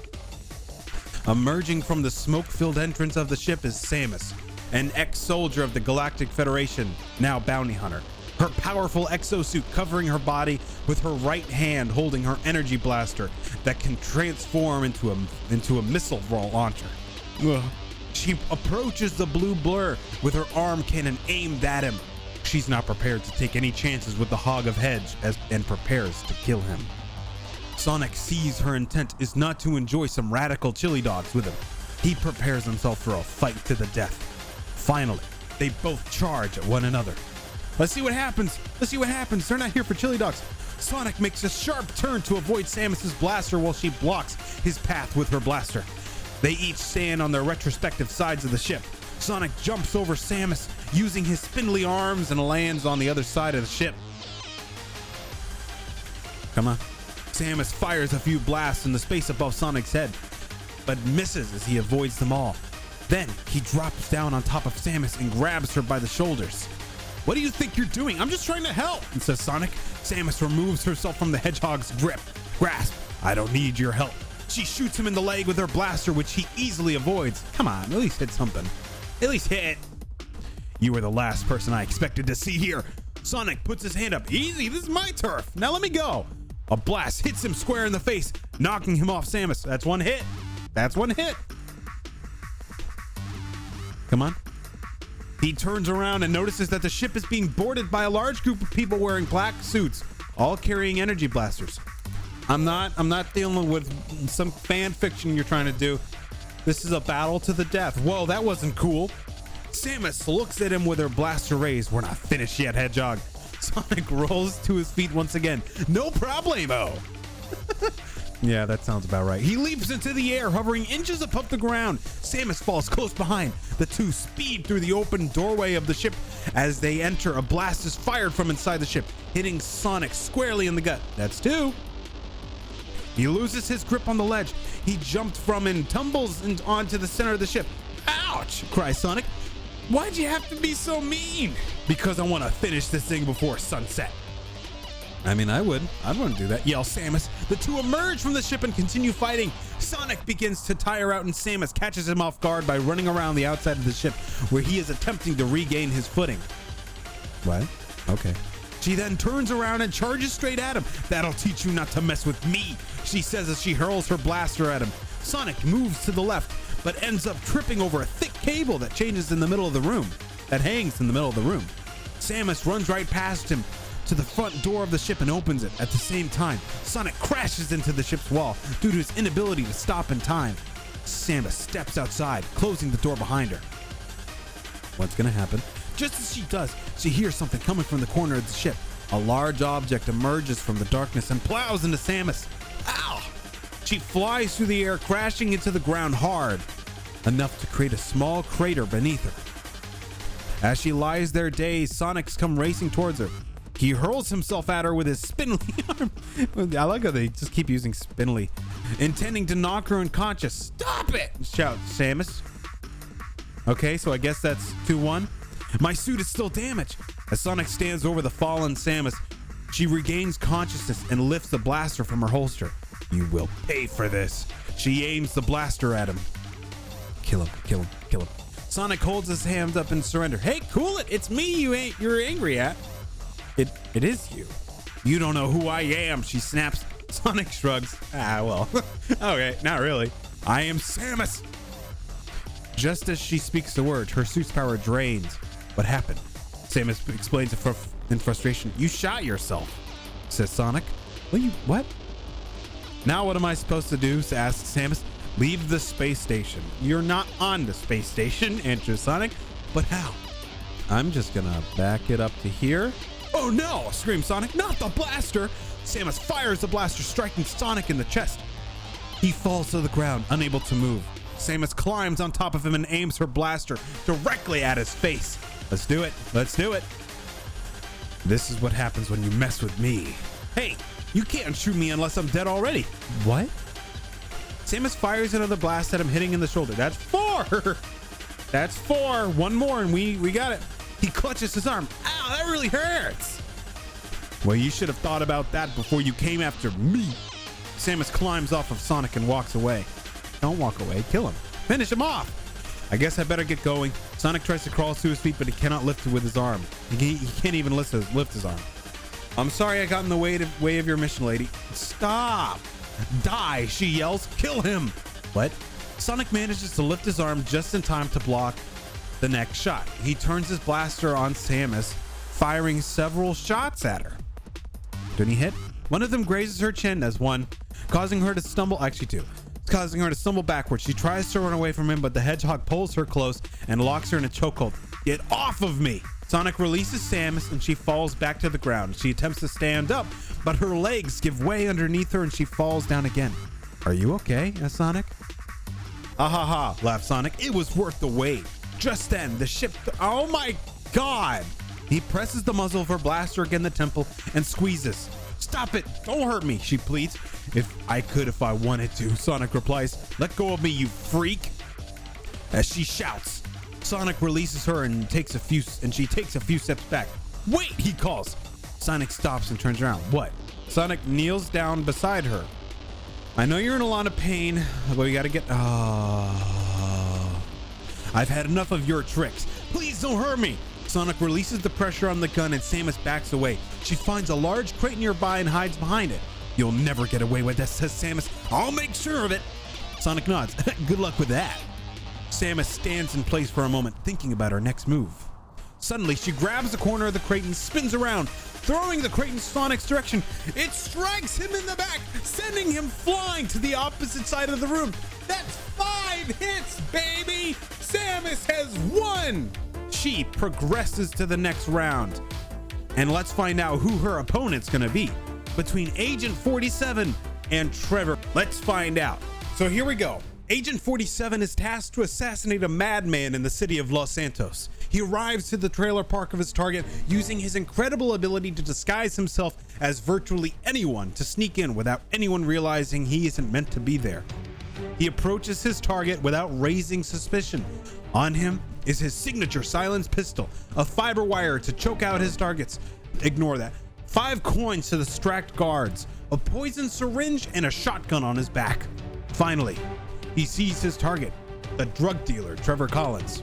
Emerging from the smoke-filled entrance of the ship is Samus, an ex-soldier of the Galactic Federation, now bounty hunter. Her powerful exosuit covering her body, with her right hand holding her energy blaster that can transform into a missile launcher. Ugh. She approaches the blue blur with her arm cannon aimed at him. She's not prepared to take any chances with the Hog of Hedge and prepares to kill him. Sonic sees her intent is not to enjoy some radical chili dogs with him. He prepares himself for a fight to the death. Finally, they both charge at one another. Let's see what happens. They're not here for chili dogs. Sonic makes a sharp turn to avoid Samus's blaster while she blocks his path with her blaster. They each stand on their respective sides of the ship. Sonic jumps over Samus using his spindly arms and lands on the other side of the ship. Come on. Samus fires a few blasts in the space above Sonic's head, but misses as he avoids them all. Then he drops down on top of Samus and grabs her by the shoulders. What do you think you're doing? I'm just trying to help, says Sonic. Samus removes herself from the hedgehog's grasp. I don't need your help. She shoots him in the leg with her blaster, which he easily avoids. Come on, at least hit something. At least hit. You were the last person I expected to see here. Sonic puts his hand up. Easy, this is my turf. Now let me go. A blast hits him square in the face, knocking him off Samus. That's one hit. That's one hit. Come on. He turns around and notices that the ship is being boarded by a large group of people wearing black suits, all carrying energy blasters. I'm not dealing with some fan fiction you're trying to do. This is a battle to the death. Whoa, that wasn't cool. Samus looks at him with her blaster raised. We're not finished yet, Hedgehog. Sonic rolls to his feet once again. No problemo. Yeah, that sounds about right. He leaps into the air, hovering inches above the ground. Samus falls close behind. The two speed through the open doorway of the ship. As they enter, a blast is fired from inside the ship, hitting Sonic squarely in the gut. That's two. He loses his grip on the ledge. He jumped from and tumbles onto the center of the ship. Ouch, cries Sonic. Why'd you have to be so mean? Because I want to finish this thing before sunset. I mean, I'd want to do that, yells Samus. The two emerge from the ship and continue fighting. Sonic begins to tire out and Samus catches him off guard by running around the outside of the ship where he is attempting to regain his footing. What? Okay. She then turns around and charges straight at him. That'll teach you not to mess with me, she says as she hurls her blaster at him. Sonic moves to the left, but ends up tripping over a thick cable that changes in the middle of the room. That hangs in the middle of the room. Samus runs right past him to the front door of the ship and opens it. At the same time, Sonic crashes into the ship's wall due to his inability to stop in time. Samus steps outside, closing the door behind her. What's gonna happen? Just as she does, she hears something coming from the corner of the ship. A large object emerges from the darkness and plows into Samus. Ow! She flies through the air, crashing into the ground hard, enough to create a small crater beneath her. As she lies there dazed, Sonic's come racing towards her. He hurls himself at her with his spindly arm. I like how they just keep using spindly, intending to knock her unconscious. Stop it! Shouts Samus. Okay, so I guess that's 2-1. My suit is still damaged. As Sonic stands over the fallen Samus, she regains consciousness and lifts the blaster from her holster. You will pay for this. She aims the blaster at him. Kill him, kill him, kill him. Sonic holds his hand up in surrender. Hey, cool it. It's me you're angry at. It is you. You don't know who I am, she snaps. Sonic shrugs. Ah, well. Okay, not really. I am Samus. Just as she speaks the word, her suit's power drains. What happened? Samus explains in frustration. You shot yourself, says Sonic. What? Now what am I supposed to do? asks Samus. Leave the space station. You're not on the space station, answers Sonic. But how? I'm just gonna back it up to here. Oh no, screams Sonic, not the blaster! Samus fires the blaster, striking Sonic in the chest. He falls to the ground, unable to move. Samus climbs on top of him and aims her blaster directly at his face. Let's do it. Let's do it. This is what happens when you mess with me. Hey, you can't shoot me unless I'm dead already. What? Samus fires another blast at him, hitting in the shoulder. That's 4. That's 4. One more and we got it. He clutches his arm. Ow, that really hurts. Well, you should have thought about that before you came after me. Samus climbs off of Sonic and walks away. Don't walk away. Kill him. Finish him off. I guess I better get going. Sonic tries to crawl to his feet, but he cannot lift it with his arm. He can't even lift his arm. I'm sorry I got in the way of your mission, lady. Stop. Die, she yells. Kill him. What? Sonic manages to lift his arm just in time to block the next shot. He turns his blaster on Samus, firing several shots at her. Didn't he hit? One of them grazes her chin as one, causing her to stumble. Actually, two. Causing her to stumble backwards. She tries to run away from him, but the hedgehog pulls her close and locks her in a chokehold. Get off of me! Sonic releases Samus and she falls back to the ground. She attempts to stand up, but her legs give way underneath her and she falls down again. Are you okay? asks Sonic. Ha ha ha, laughs Sonic. It was worth the wait. Just then, the ship... Oh my god! He presses the muzzle of her blaster against the temple and squeezes. Stop it! Don't hurt me, she pleads. If I wanted to, Sonic replies. Let go of me, you freak! As she shouts, Sonic releases her and she takes a few steps back. Wait, he calls. Sonic stops and turns around. What? Sonic kneels down beside her. I know you're in a lot of pain, but we gotta get... I've had enough of your tricks. Please don't hurt me. Sonic releases the pressure on the gun and Samus backs away. She finds a large crate nearby and hides behind it. "You'll never get away with this," says Samus. "I'll make sure of it." Sonic nods. "Good luck with that." Samus stands in place for a moment, thinking about her next move. Suddenly, she grabs the corner of the crate and spins around, throwing the crate in Sonic's direction. It strikes him in the back, sending him flying to the opposite side of the room. That's 5 hits, baby! Samus has won! She progresses to the next round. And let's find out who her opponent's gonna be. Between Agent 47 and Trevor. Let's find out. So here we go. Agent 47 is tasked to assassinate a madman in the city of Los Santos. He arrives to the trailer park of his target using his incredible ability to disguise himself as virtually anyone to sneak in without anyone realizing he isn't meant to be there. He approaches his target without raising suspicion. On him is his signature silenced pistol, a fiber wire to choke out his targets. Ignore that. 5 coins to distract guards, a poison syringe, and a shotgun on his back. Finally, he sees his target, the drug dealer, Trevor Collins.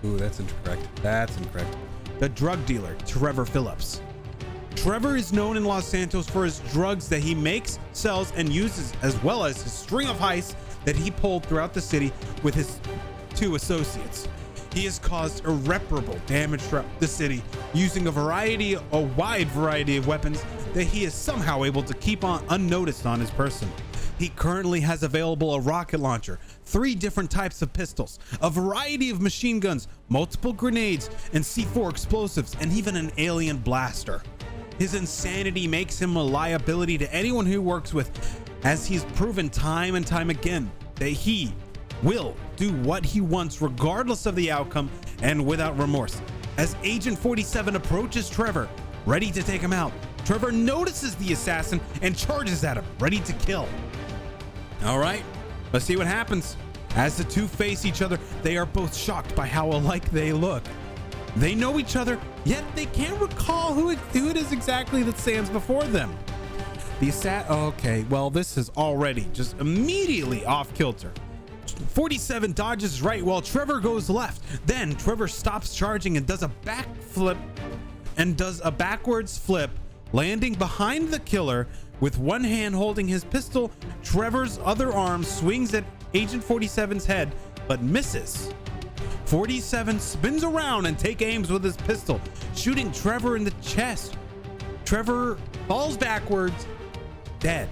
Ooh, that's incorrect. That's incorrect. The drug dealer, Trevor Phillips. Trevor is known in Los Santos for his drugs that he makes, sells, and uses, as well as his string of heists that he pulled throughout the city with his 2 associates. He has caused irreparable damage throughout the city using a wide variety of weapons that he is somehow able to keep on unnoticed on his person. He currently has available a rocket launcher, 3 different types of pistols, a variety of machine guns, multiple grenades, and C4 explosives, and even an alien blaster. His insanity makes him a liability to anyone who works with, as he's proven time and time again that he will do what he wants regardless of the outcome and without remorse. As Agent 47 approaches Trevor, ready to take him out, Trevor notices the assassin and charges at him, ready to kill. All right, let's see what happens. As the 2 face each other, they are both shocked by how alike they look. They know each other, yet they can't recall who it is exactly that stands before them. Okay, well, this is already just immediately off kilter. 47 dodges right while Trevor goes left. Then Trevor stops charging and does a backwards flip, landing behind the killer with one hand holding his pistol. Trevor's other arm swings at Agent 47's head, but misses. 47 spins around and takes aims with his pistol, shooting Trevor in the chest. Trevor falls backwards, dead.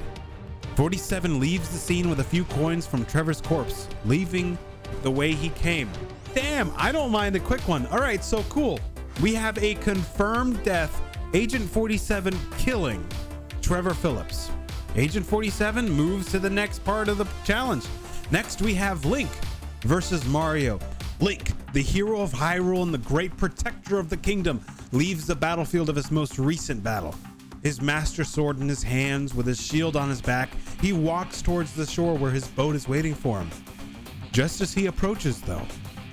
47 leaves the scene with a few coins from Trevor's corpse, leaving the way he came. Damn, I don't mind a quick one. All right, so cool. We have a confirmed death. Agent 47 killing Trevor Phillips. Agent 47 moves to the next part of the challenge. Next, we have Link versus Mario. Link, the hero of Hyrule and the great protector of the kingdom, leaves the battlefield of his most recent battle. His master sword in his hands, with his shield on his back, he walks towards the shore where his boat is waiting for him. Just as he approaches, though,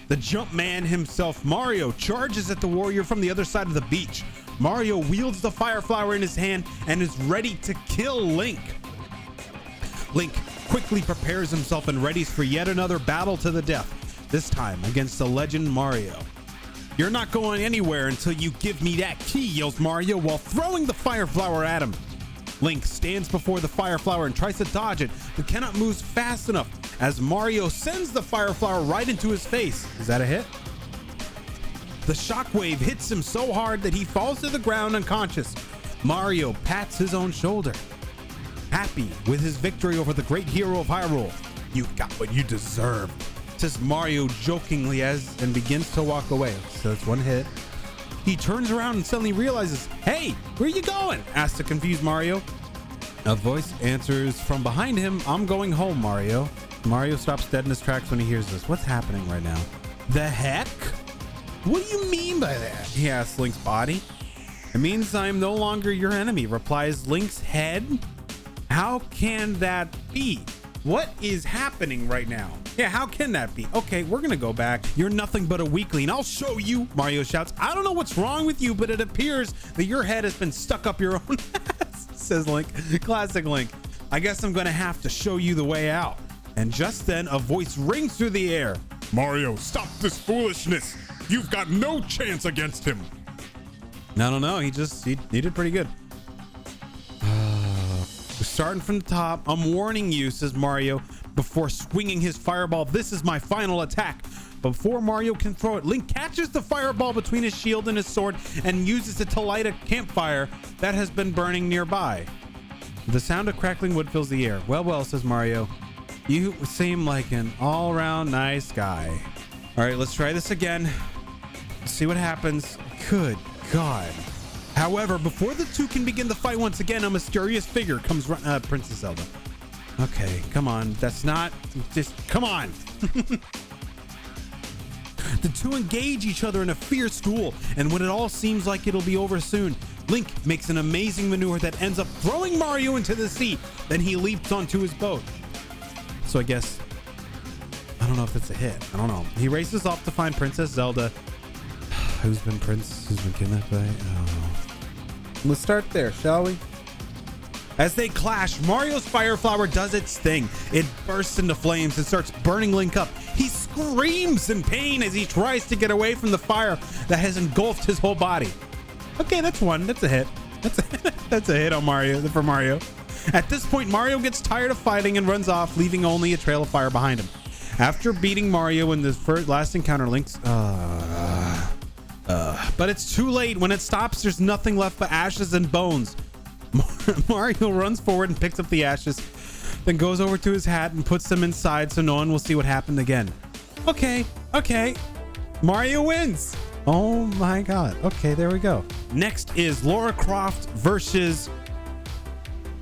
the jump man himself, Mario, charges at the warrior from the other side of the beach. Mario wields the fire flower in his hand and is ready to kill Link. Link quickly prepares himself and readies for yet another battle to the death, this time against the legend Mario. "You're not going anywhere until you give me that key," yells Mario while throwing the fire flower at him. Link stands before the fire flower and tries to dodge it, but cannot move fast enough as Mario sends the fire flower right into his face. Is that a hit? The shockwave hits him so hard that he falls to the ground unconscious. Mario pats his own shoulder, happy with his victory over the great hero of Hyrule. "You got what you deserved," says Mario jokingly and begins to walk away. So that's one hit. He turns around and suddenly realizes, "Hey, where are you going?" asks the confused Mario. A voice answers from behind him, "I'm going home, Mario." Mario stops dead in his tracks when he hears this. What's happening right now? The heck? What do you mean by that? He asks Link's body. "It means I'm no longer your enemy," replies Link's head. How can that be? What is happening right now? Yeah, how can that be? Okay, we're gonna go back. "You're nothing but a weakling. I'll show you," Mario shouts. "I don't know what's wrong with you, but it appears that your head has been stuck up your own ass," says Link. Classic Link. "I guess I'm gonna have to show you the way out." And just then, a voice rings through the air. "Mario, stop this foolishness. You've got no chance against him. I don't know. He did pretty good. We're starting from the top. I'm warning you, says Mario, before swinging his fireball. This is my final attack. Before Mario can throw it, Link catches the fireball between his shield and his sword and uses it to light a campfire that has been burning nearby. The sound of crackling wood fills the air. Well, well, says Mario. You seem like an all-around nice guy. All right, let's try this again. See what happens. Good God. However, before the two can begin the fight once again, a mysterious figure comes Princess Zelda. Okay, come on. That's not just come on. The two engage each other in a fierce duel, and when it all seems like it'll be over soon, Link makes an amazing maneuver that ends up throwing Mario into the sea. Then he leaps onto his boat. So I guess, I don't know if it's a hit. I don't know. He races off to find Princess Zelda. Who's been kidnapped by? Oh. Let's start there, shall we? As they clash, Mario's fire flower does its thing. It bursts into flames and starts burning Link up. He screams in pain as he tries to get away from the fire that has engulfed his whole body. Okay, that's one. That's a hit. That's a hit on Mario, for Mario. At this point, Mario gets tired of fighting and runs off, leaving only a trail of fire behind him. After beating Mario in the last encounter, Link's but it's too late. When it stops, there's nothing left but ashes and bones. Mario runs forward and picks up the ashes, then goes over to his hat and puts them inside so no one will see what happened again. Okay. Mario wins. Oh my God. Okay, there we go. Next is Lara Croft versus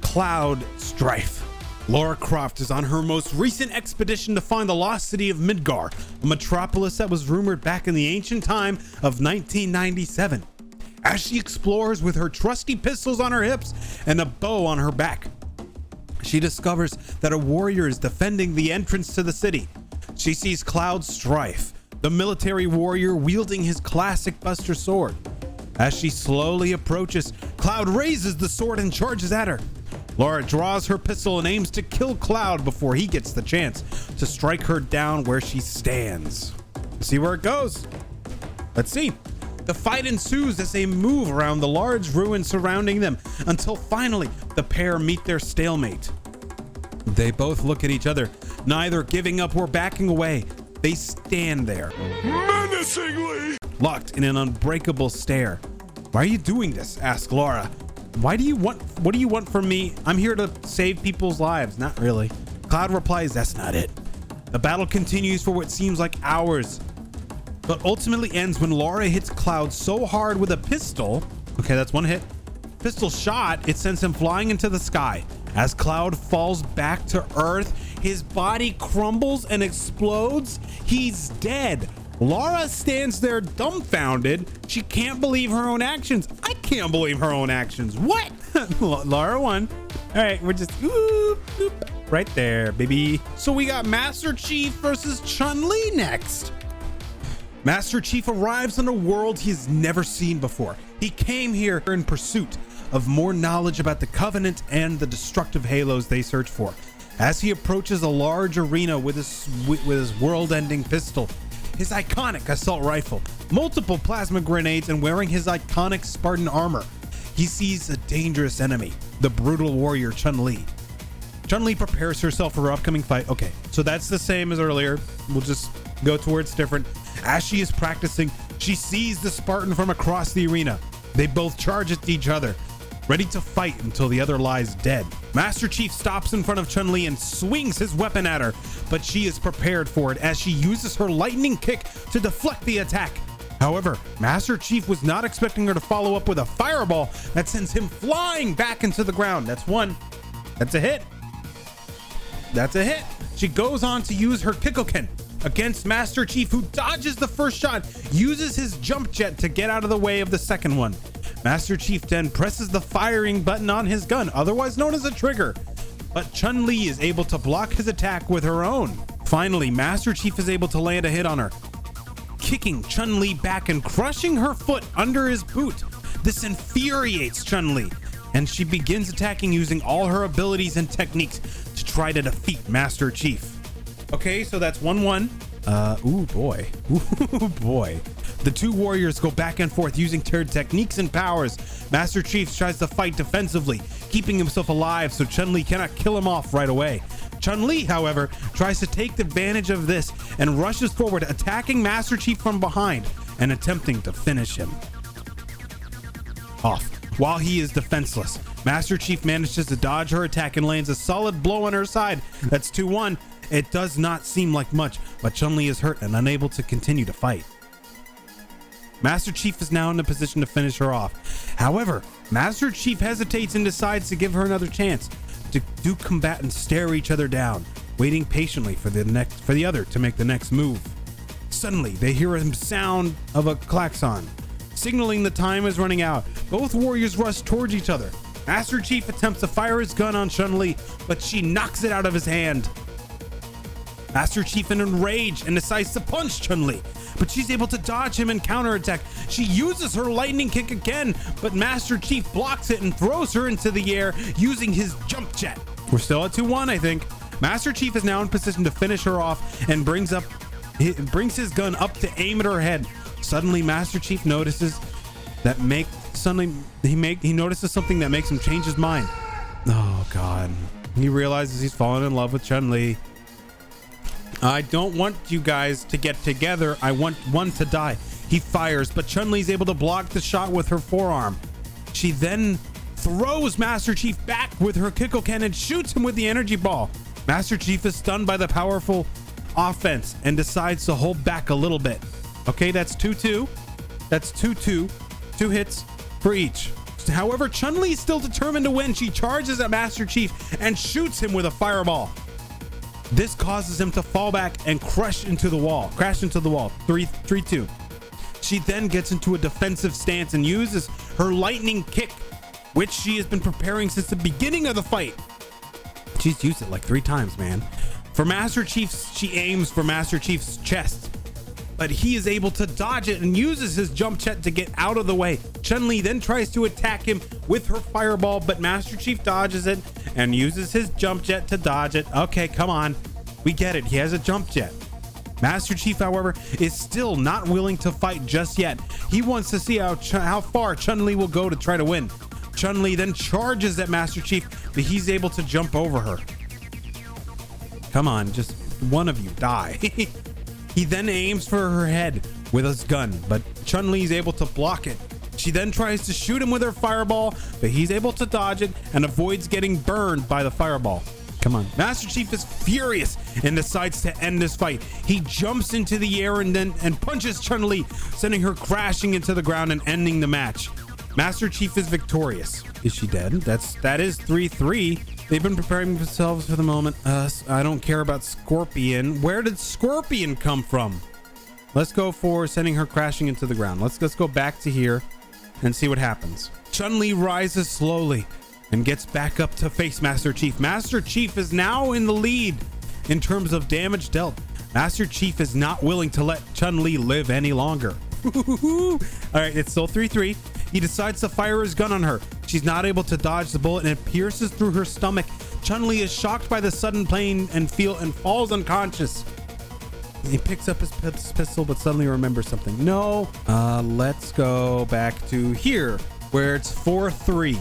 Cloud Strife. Lara Croft is on her most recent expedition to find the lost city of Midgar, a metropolis that was rumored back in the ancient time of 1997. As she explores with her trusty pistols on her hips and a bow on her back, she discovers that a warrior is defending the entrance to the city. She sees Cloud Strife, the military warrior wielding his classic Buster sword. As she slowly approaches, Cloud raises the sword and charges at her. Lara draws her pistol and aims to kill Cloud before he gets the chance to strike her down where she stands. See where it goes. Let's see. The fight ensues as they move around the large ruins surrounding them until finally the pair meet their stalemate. They both look at each other, neither giving up or backing away. They stand there, menacingly, locked in an unbreakable stare. Why are you doing this? Asks Lara. What do you want from me? I'm here to save people's lives. Not really. Cloud replies, that's not it. The battle continues for what seems like hours, but ultimately ends when Lara hits Cloud so hard with a pistol. Okay, that's one hit. Pistol shot, it sends him flying into the sky. As Cloud falls back to Earth, his body crumbles and explodes. He's dead. Lara stands there dumbfounded. She can't believe her own actions. I can't believe her own actions. What? Lara won. All right, we're just right there, baby. So we got Master Chief versus Chun-Li next. Master Chief arrives in a world he's never seen before. He came here in pursuit of more knowledge about the Covenant and the destructive halos they search for. As he approaches a large arena with his world-ending pistol, his iconic assault rifle, multiple plasma grenades, and wearing his iconic Spartan armor, he sees a dangerous enemy, the brutal warrior Chun-Li. Chun-Li prepares herself for her upcoming fight. Okay, so that's the same as earlier. We'll just go to where it's different. As she is practicing, she sees the Spartan from across the arena. They both charge at each other, ready to fight until the other lies dead. Master Chief stops in front of Chun-Li and swings his weapon at her, but she is prepared for it as she uses her lightning kick to deflect the attack. However, Master Chief was not expecting her to follow up with a fireball that sends him flying back into the ground. That's one. That's a hit. That's a hit. She goes on to use her Kikoken against Master Chief, who dodges the first shot, uses his jump jet to get out of the way of the second one. Master Chief then presses the firing button on his gun, otherwise known as a trigger, but Chun-Li is able to block his attack with her own. Finally, Master Chief is able to land a hit on her, kicking Chun-Li back and crushing her foot under his boot. This infuriates Chun-Li, and she begins attacking using all her abilities and techniques to try to defeat Master Chief. Okay, so that's 1-1. Ooh boy. Ooh boy. The two warriors go back and forth using their techniques and powers. Master Chief tries to fight defensively, keeping himself alive so Chun-Li cannot kill him off right away. Chun-Li, however, tries to take advantage of this and rushes forward, attacking Master Chief from behind and attempting to finish him off. While he is defenseless, Master Chief manages to dodge her attack and lands a solid blow on her side. That's 2-1. It does not seem like much, but Chun-Li is hurt and unable to continue to fight. Master Chief is now in a position to finish her off. However, Master Chief hesitates and decides to give her another chance. The two combatants stare each other down, waiting patiently for the other to make the next move. Suddenly, they hear a sound of a klaxon, signaling the time is running out. Both warriors rush towards each other. Master Chief attempts to fire his gun on Chun-Li, but she knocks it out of his hand. Master Chief in a rage and decides to punch Chun-Li, but she's able to dodge him and counterattack. She uses her lightning kick again, but Master Chief blocks it and throws her into the air using his jump jet. We're still at 2-1, I think. Master Chief is now in position to finish her off and brings his gun up to aim at her head. Suddenly, Master Chief notices he notices something that makes him change his mind. Oh God! He realizes he's fallen in love with Chun-Li. I don't want you guys to get together. I want one to die. He fires, but Chun-Li is able to block the shot with her forearm. She then throws Master Chief back with her Kickle Cannon and shoots him with the energy ball. Master Chief is stunned by the powerful offense and decides to hold back a little bit. Okay, that's 2-2. That's 2-2. 2 hits for each. However, Chun-Li is still determined to win. She charges at Master Chief and shoots him with a fireball. This causes him to fall back and crash into the wall. 3-2. She then gets into a defensive stance and uses her lightning kick, which she has been preparing since the beginning of the fight. She's used it like 3 times, man. For Master Chief, she aims for Master Chief's chest, but he is able to dodge it and uses his jump jet to get out of the way. Chun-Li then tries to attack him with her fireball, but Master Chief dodges it and uses his jump jet to dodge it. Okay, come on. We get it. He has a jump jet. Master Chief, however, is still not willing to fight just yet. He wants to see how far Chun-Li will go to try to win. Chun-Li then charges at Master Chief, but he's able to jump over her. Come on, just one of you die. He then aims for her head with his gun, but Chun-Li is able to block it. She then tries to shoot him with her fireball, but he's able to dodge it and avoids getting burned by the fireball. Come on. Master Chief is furious and decides to end this fight. He jumps into the air and punches Chun-Li, sending her crashing into the ground and ending the match. Master Chief is victorious. Is she dead? That is 3-3. They've been preparing themselves for the moment. I don't care about Scorpion. Where did Scorpion come from? Let's go for sending her crashing into the ground. Let's go back to here and see what happens. Chun-Li rises slowly and gets back up to face Master Chief. Master Chief is now in the lead in terms of damage dealt. Master Chief is not willing to let Chun-Li live any longer. All right, it's still 3-3. He decides to fire his gun on her. She's not able to dodge the bullet and it pierces through her stomach. Chun-Li is shocked by the sudden pain and falls unconscious. He picks up his pistol but suddenly remembers something. No, let's go back to here where it's 4-3.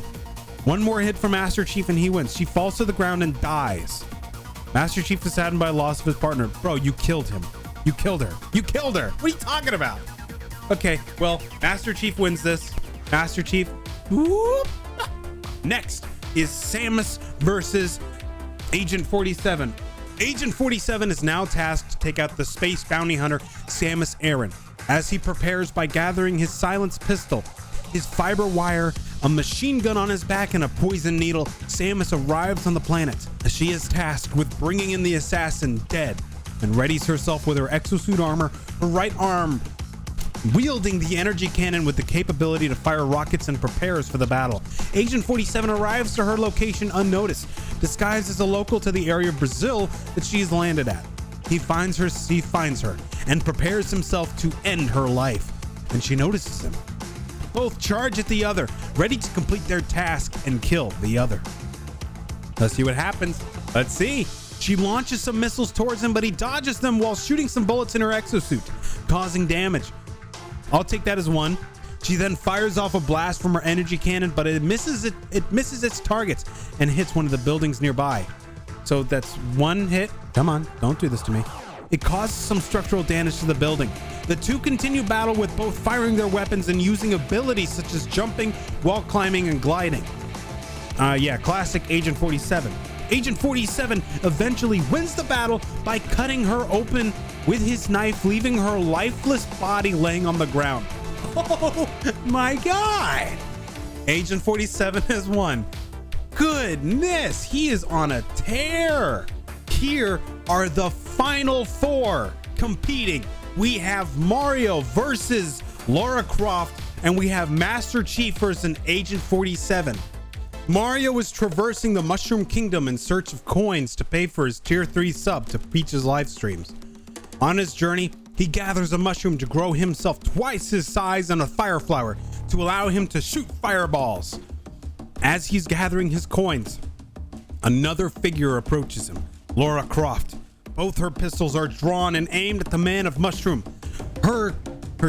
One more hit from Master Chief and he wins. She falls to the ground and dies. Master Chief is saddened by the loss of his partner. Bro, you killed him. You killed her. You killed her. What are you talking about? Okay, well, Master Chief wins this. Master Chief. Whoop. Next is Samus versus Agent 47. Agent 47 is now tasked to take out the space bounty hunter Samus Aran. As he prepares by gathering his silenced pistol, his fiber wire, a machine gun on his back, and a poison needle, Samus arrives on the planet. She is tasked with bringing in the assassin dead and readies herself with her exosuit armor, her right arm wielding the energy cannon with the capability to fire rockets, and prepares for the battle. Agent 47 arrives to her location unnoticed, disguised as a local to the area of Brazil that she's landed at. He finds her and prepares himself to end her life, and she notices him. Both charge at the other, ready to complete their task and kill the other. Let's see what happens. Let's see. She launches some missiles towards him, but he dodges them while shooting some bullets in her exosuit, causing damage. I'll take that as 1. She then fires off a blast from her energy cannon, but it misses its targets and hits one of the buildings nearby. So that's 1 hit. Come on, don't do this to me. It causes some structural damage to the building. The two continue battle with both firing their weapons and using abilities such as jumping, wall climbing, and gliding. Yeah, classic Agent 47. Agent 47 eventually wins the battle by cutting her open with his knife, leaving her lifeless body laying on the ground. Oh my God! Agent 47 has won. Goodness, he is on a tear. Here are the final 4 competing. We have Mario versus Lara Croft, and we have Master Chief versus Agent 47. Mario is traversing the Mushroom Kingdom in search of coins to pay for his tier 3 sub to Peach's live streams. On his journey, he gathers a mushroom to grow himself twice his size and a fire flower to allow him to shoot fireballs. As he's gathering his coins, another figure approaches him, Lara Croft. Both her pistols are drawn and aimed at the man of mushroom. Her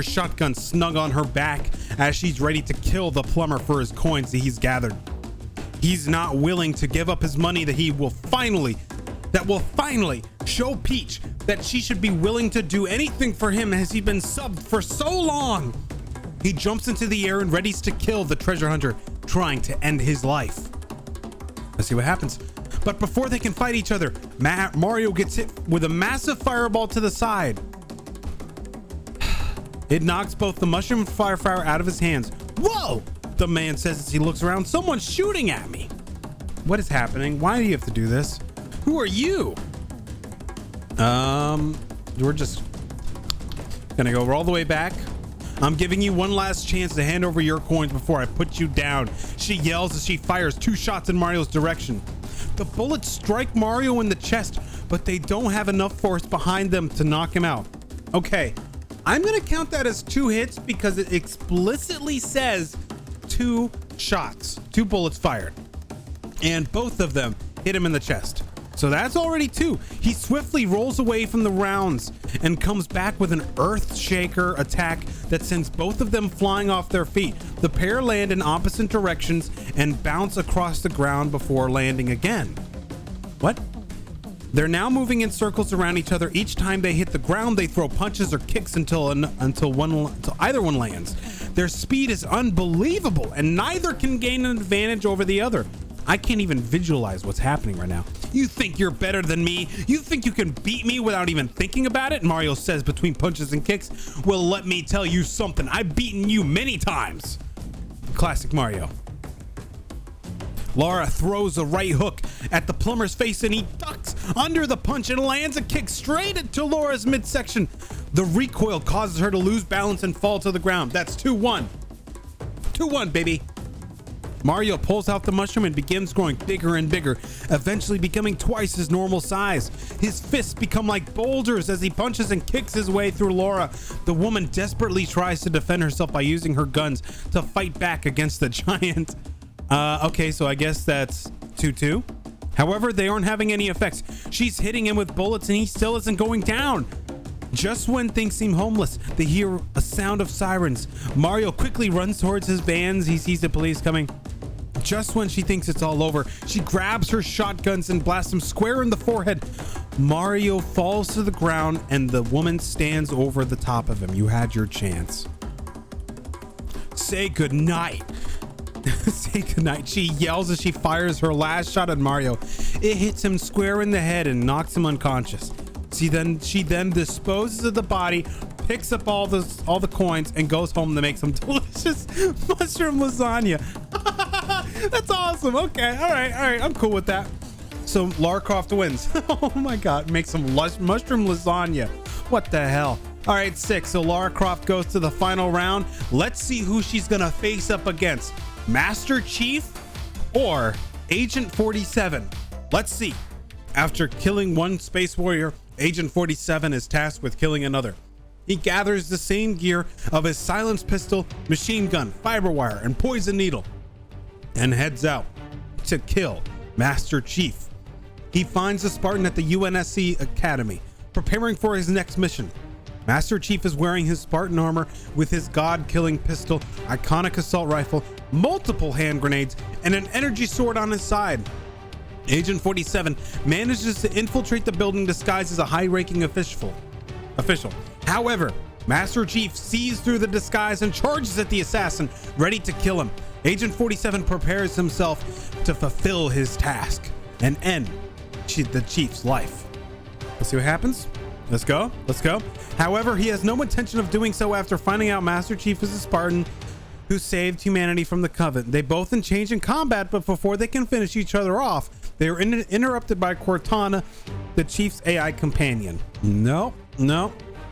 shotgun snug on her back as she's ready to kill the plumber for his coins that he's gathered. He's not willing to give up his money that will finally show Peach that she should be willing to do anything for him as he's been subbed for so long. He jumps into the air and readies to kill the treasure hunter, trying to end his life. Let's see what happens. But before they can fight each other, Mario gets hit with a massive fireball to the side. It knocks both the mushroom and fire flower out of his hands. Whoa! The man says as he looks around, someone's shooting at me. What is happening? Why do you have to do this? Who are you? We're just gonna go all the way back. I'm giving you one last chance to hand over your coins before I put you down. She yells as she fires 2 shots in Mario's direction. The bullets strike Mario in the chest, but they don't have enough force behind them to knock him out. Okay, I'm gonna count that as 2 hits because it explicitly says 2 shots, 2 bullets fired, and both of them hit him in the chest. So that's already 2. He swiftly rolls away from the rounds and comes back with an earth shaker attack that sends both of them flying off their feet. The pair land in opposite directions and bounce across the ground before landing again. What? They're now moving in circles around each other. Each time they hit the ground, they throw punches or kicks until either one lands. Their speed is unbelievable, and neither can gain an advantage over the other. I can't even visualize what's happening right now. You think you're better than me? You think you can beat me without even thinking about it? Mario says between punches and kicks. Well, let me tell you something. I've beaten you many times. Classic Mario. Lara throws a right hook at the plumber's face and he ducks under the punch and lands a kick straight into Laura's midsection. The recoil causes her to lose balance and fall to the ground. That's 2-1. 2-1, baby. Mario pulls out the mushroom and begins growing bigger and bigger, eventually becoming twice his normal size. His fists become like boulders as he punches and kicks his way through Lara. The woman desperately tries to defend herself by using her guns to fight back against the giant. Okay, so I guess that's 2-2. However, they aren't having any effects. She's hitting him with bullets and he still isn't going down. Just when things seem hopeless, they hear a sound of sirens. Mario quickly runs towards his vans. He sees the police coming. Just when she thinks it's all over, she grabs her shotguns and blasts him square in the forehead. Mario falls to the ground and the woman stands over the top of him. You had your chance. Say goodnight. Say goodnight. She yells as she fires her last shot at Mario. It hits him square in the head and knocks him unconscious. She then disposes of the body, picks up all the coins, and goes home to make some delicious mushroom lasagna. That's awesome. Okay, all right, I'm cool with that. So Lara Croft wins. Oh my God, make some mushroom lasagna. What the hell? All right, 6. So Lara Croft goes to the final round. Let's see who she's gonna face up against: Master Chief or Agent 47. Let's see. After killing one space warrior, Agent 47 is tasked with killing another. He gathers the same gear of his silenced pistol, machine gun, fiber wire, and poison needle, and heads out to kill Master Chief. He finds a Spartan at the UNSC Academy, preparing for his next mission. Master Chief is wearing his Spartan armor with his god-killing pistol, iconic assault rifle, multiple hand grenades, and an energy sword on his side. Agent 47 manages to infiltrate the building disguised as a high-ranking official. However, Master Chief sees through the disguise and charges at the assassin, ready to kill him. Agent 47 prepares himself to fulfill his task and end the Chief's life. Let's see what happens. Let's go. However, he has no intention of doing so after finding out Master Chief is a Spartan who saved humanity from the Coven. They both engage in combat, but before they can finish each other off, they are interrupted by Cortana, the Chief's AI companion. No.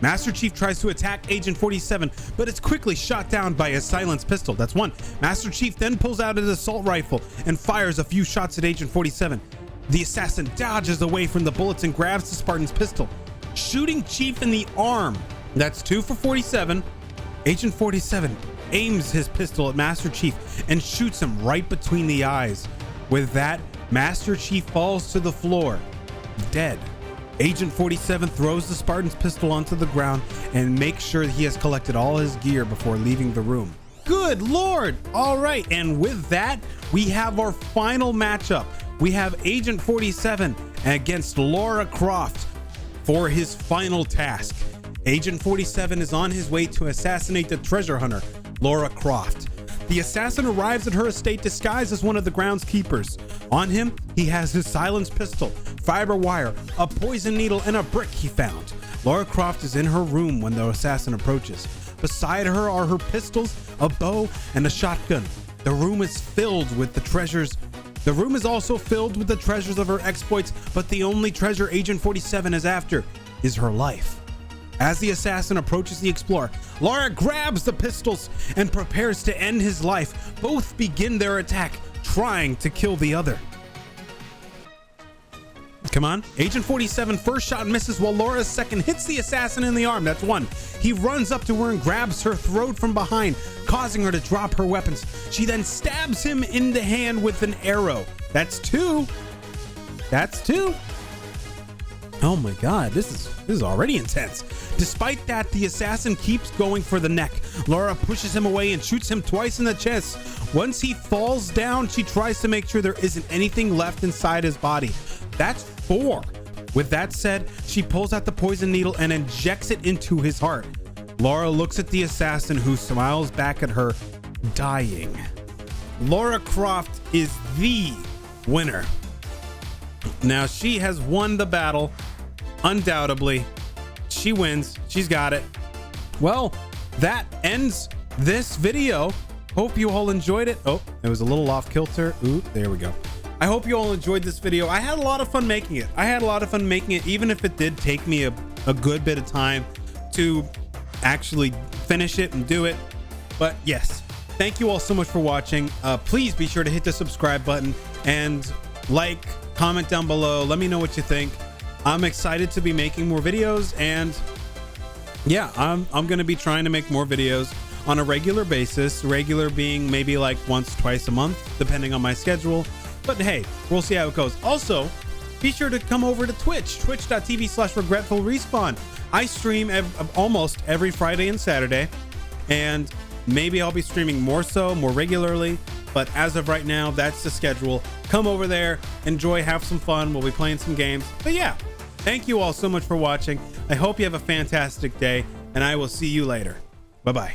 Master Chief tries to attack Agent 47, but it's quickly shot down by a silenced pistol. That's one. Master Chief then pulls out his assault rifle and fires a few shots at Agent 47. The assassin dodges away from the bullets and grabs the Spartan's pistol, shooting Chief in the arm. That's 2 for 47. Agent 47 aims his pistol at Master Chief and shoots him right between the eyes. With that, Master Chief falls to the floor, dead. Agent 47 throws the Spartan's pistol onto the ground and makes sure he has collected all his gear before leaving the room. Good Lord! All right, and with that, we have our final matchup. We have Agent 47 against Lara Croft for his final task. Agent 47 is on his way to assassinate the treasure hunter, Lara Croft. The assassin arrives at her estate disguised as one of the groundskeepers. On him, he has his silenced pistol, fiber wire, a poison needle, and a brick he found. Lara Croft is in her room when the assassin approaches. Beside her are her pistols, a bow, and a shotgun. The room is filled with the treasures. The room is also filled with the treasures of her exploits, but the only treasure Agent 47 is after is her life. As the assassin approaches the explorer, Lara grabs the pistols and prepares to end his life. Both begin their attack, trying to kill the other. Come on. Agent 47 first shot misses while Lara's second hits the assassin in the arm. That's one. He runs up to her and grabs her throat from behind, causing her to drop her weapons. She then stabs him in the hand with an arrow. That's two. Oh my God, this is already intense. Despite that, the assassin keeps going for the neck. Lara pushes him away and shoots him twice in the chest. Once he falls down, she tries to make sure there isn't anything left inside his body. That's 4. With that said, she pulls out the poison needle and injects it into his heart. Lara looks at the assassin, who smiles back at her, dying. Lara Croft is the winner. Now, she has won the battle, undoubtedly. She wins. She's got it. Well, that ends this video. Hope you all enjoyed it. Oh, it was a little off kilter. Ooh, there we go. I hope you all enjoyed this video. I had a lot of fun making it. Even if it did take me a good bit of time to actually finish it and do it. But yes, thank you all so much for watching. Please be sure to hit the subscribe button and like, comment down below. Let me know what you think. I'm excited to be making more videos, and yeah, I'm gonna be trying to make more videos on a regular basis. Regular being maybe like once, twice a month, depending on my schedule. But hey, we'll see how it goes. Also, be sure to come over to Twitch, twitch.tv/regretfulrespawn. I stream almost every Friday and Saturday, and maybe I'll be streaming more regularly. But as of right now, that's the schedule. Come over there, enjoy, have some fun. We'll be playing some games. But yeah, thank you all so much for watching. I hope you have a fantastic day, and I will see you later. Bye-bye.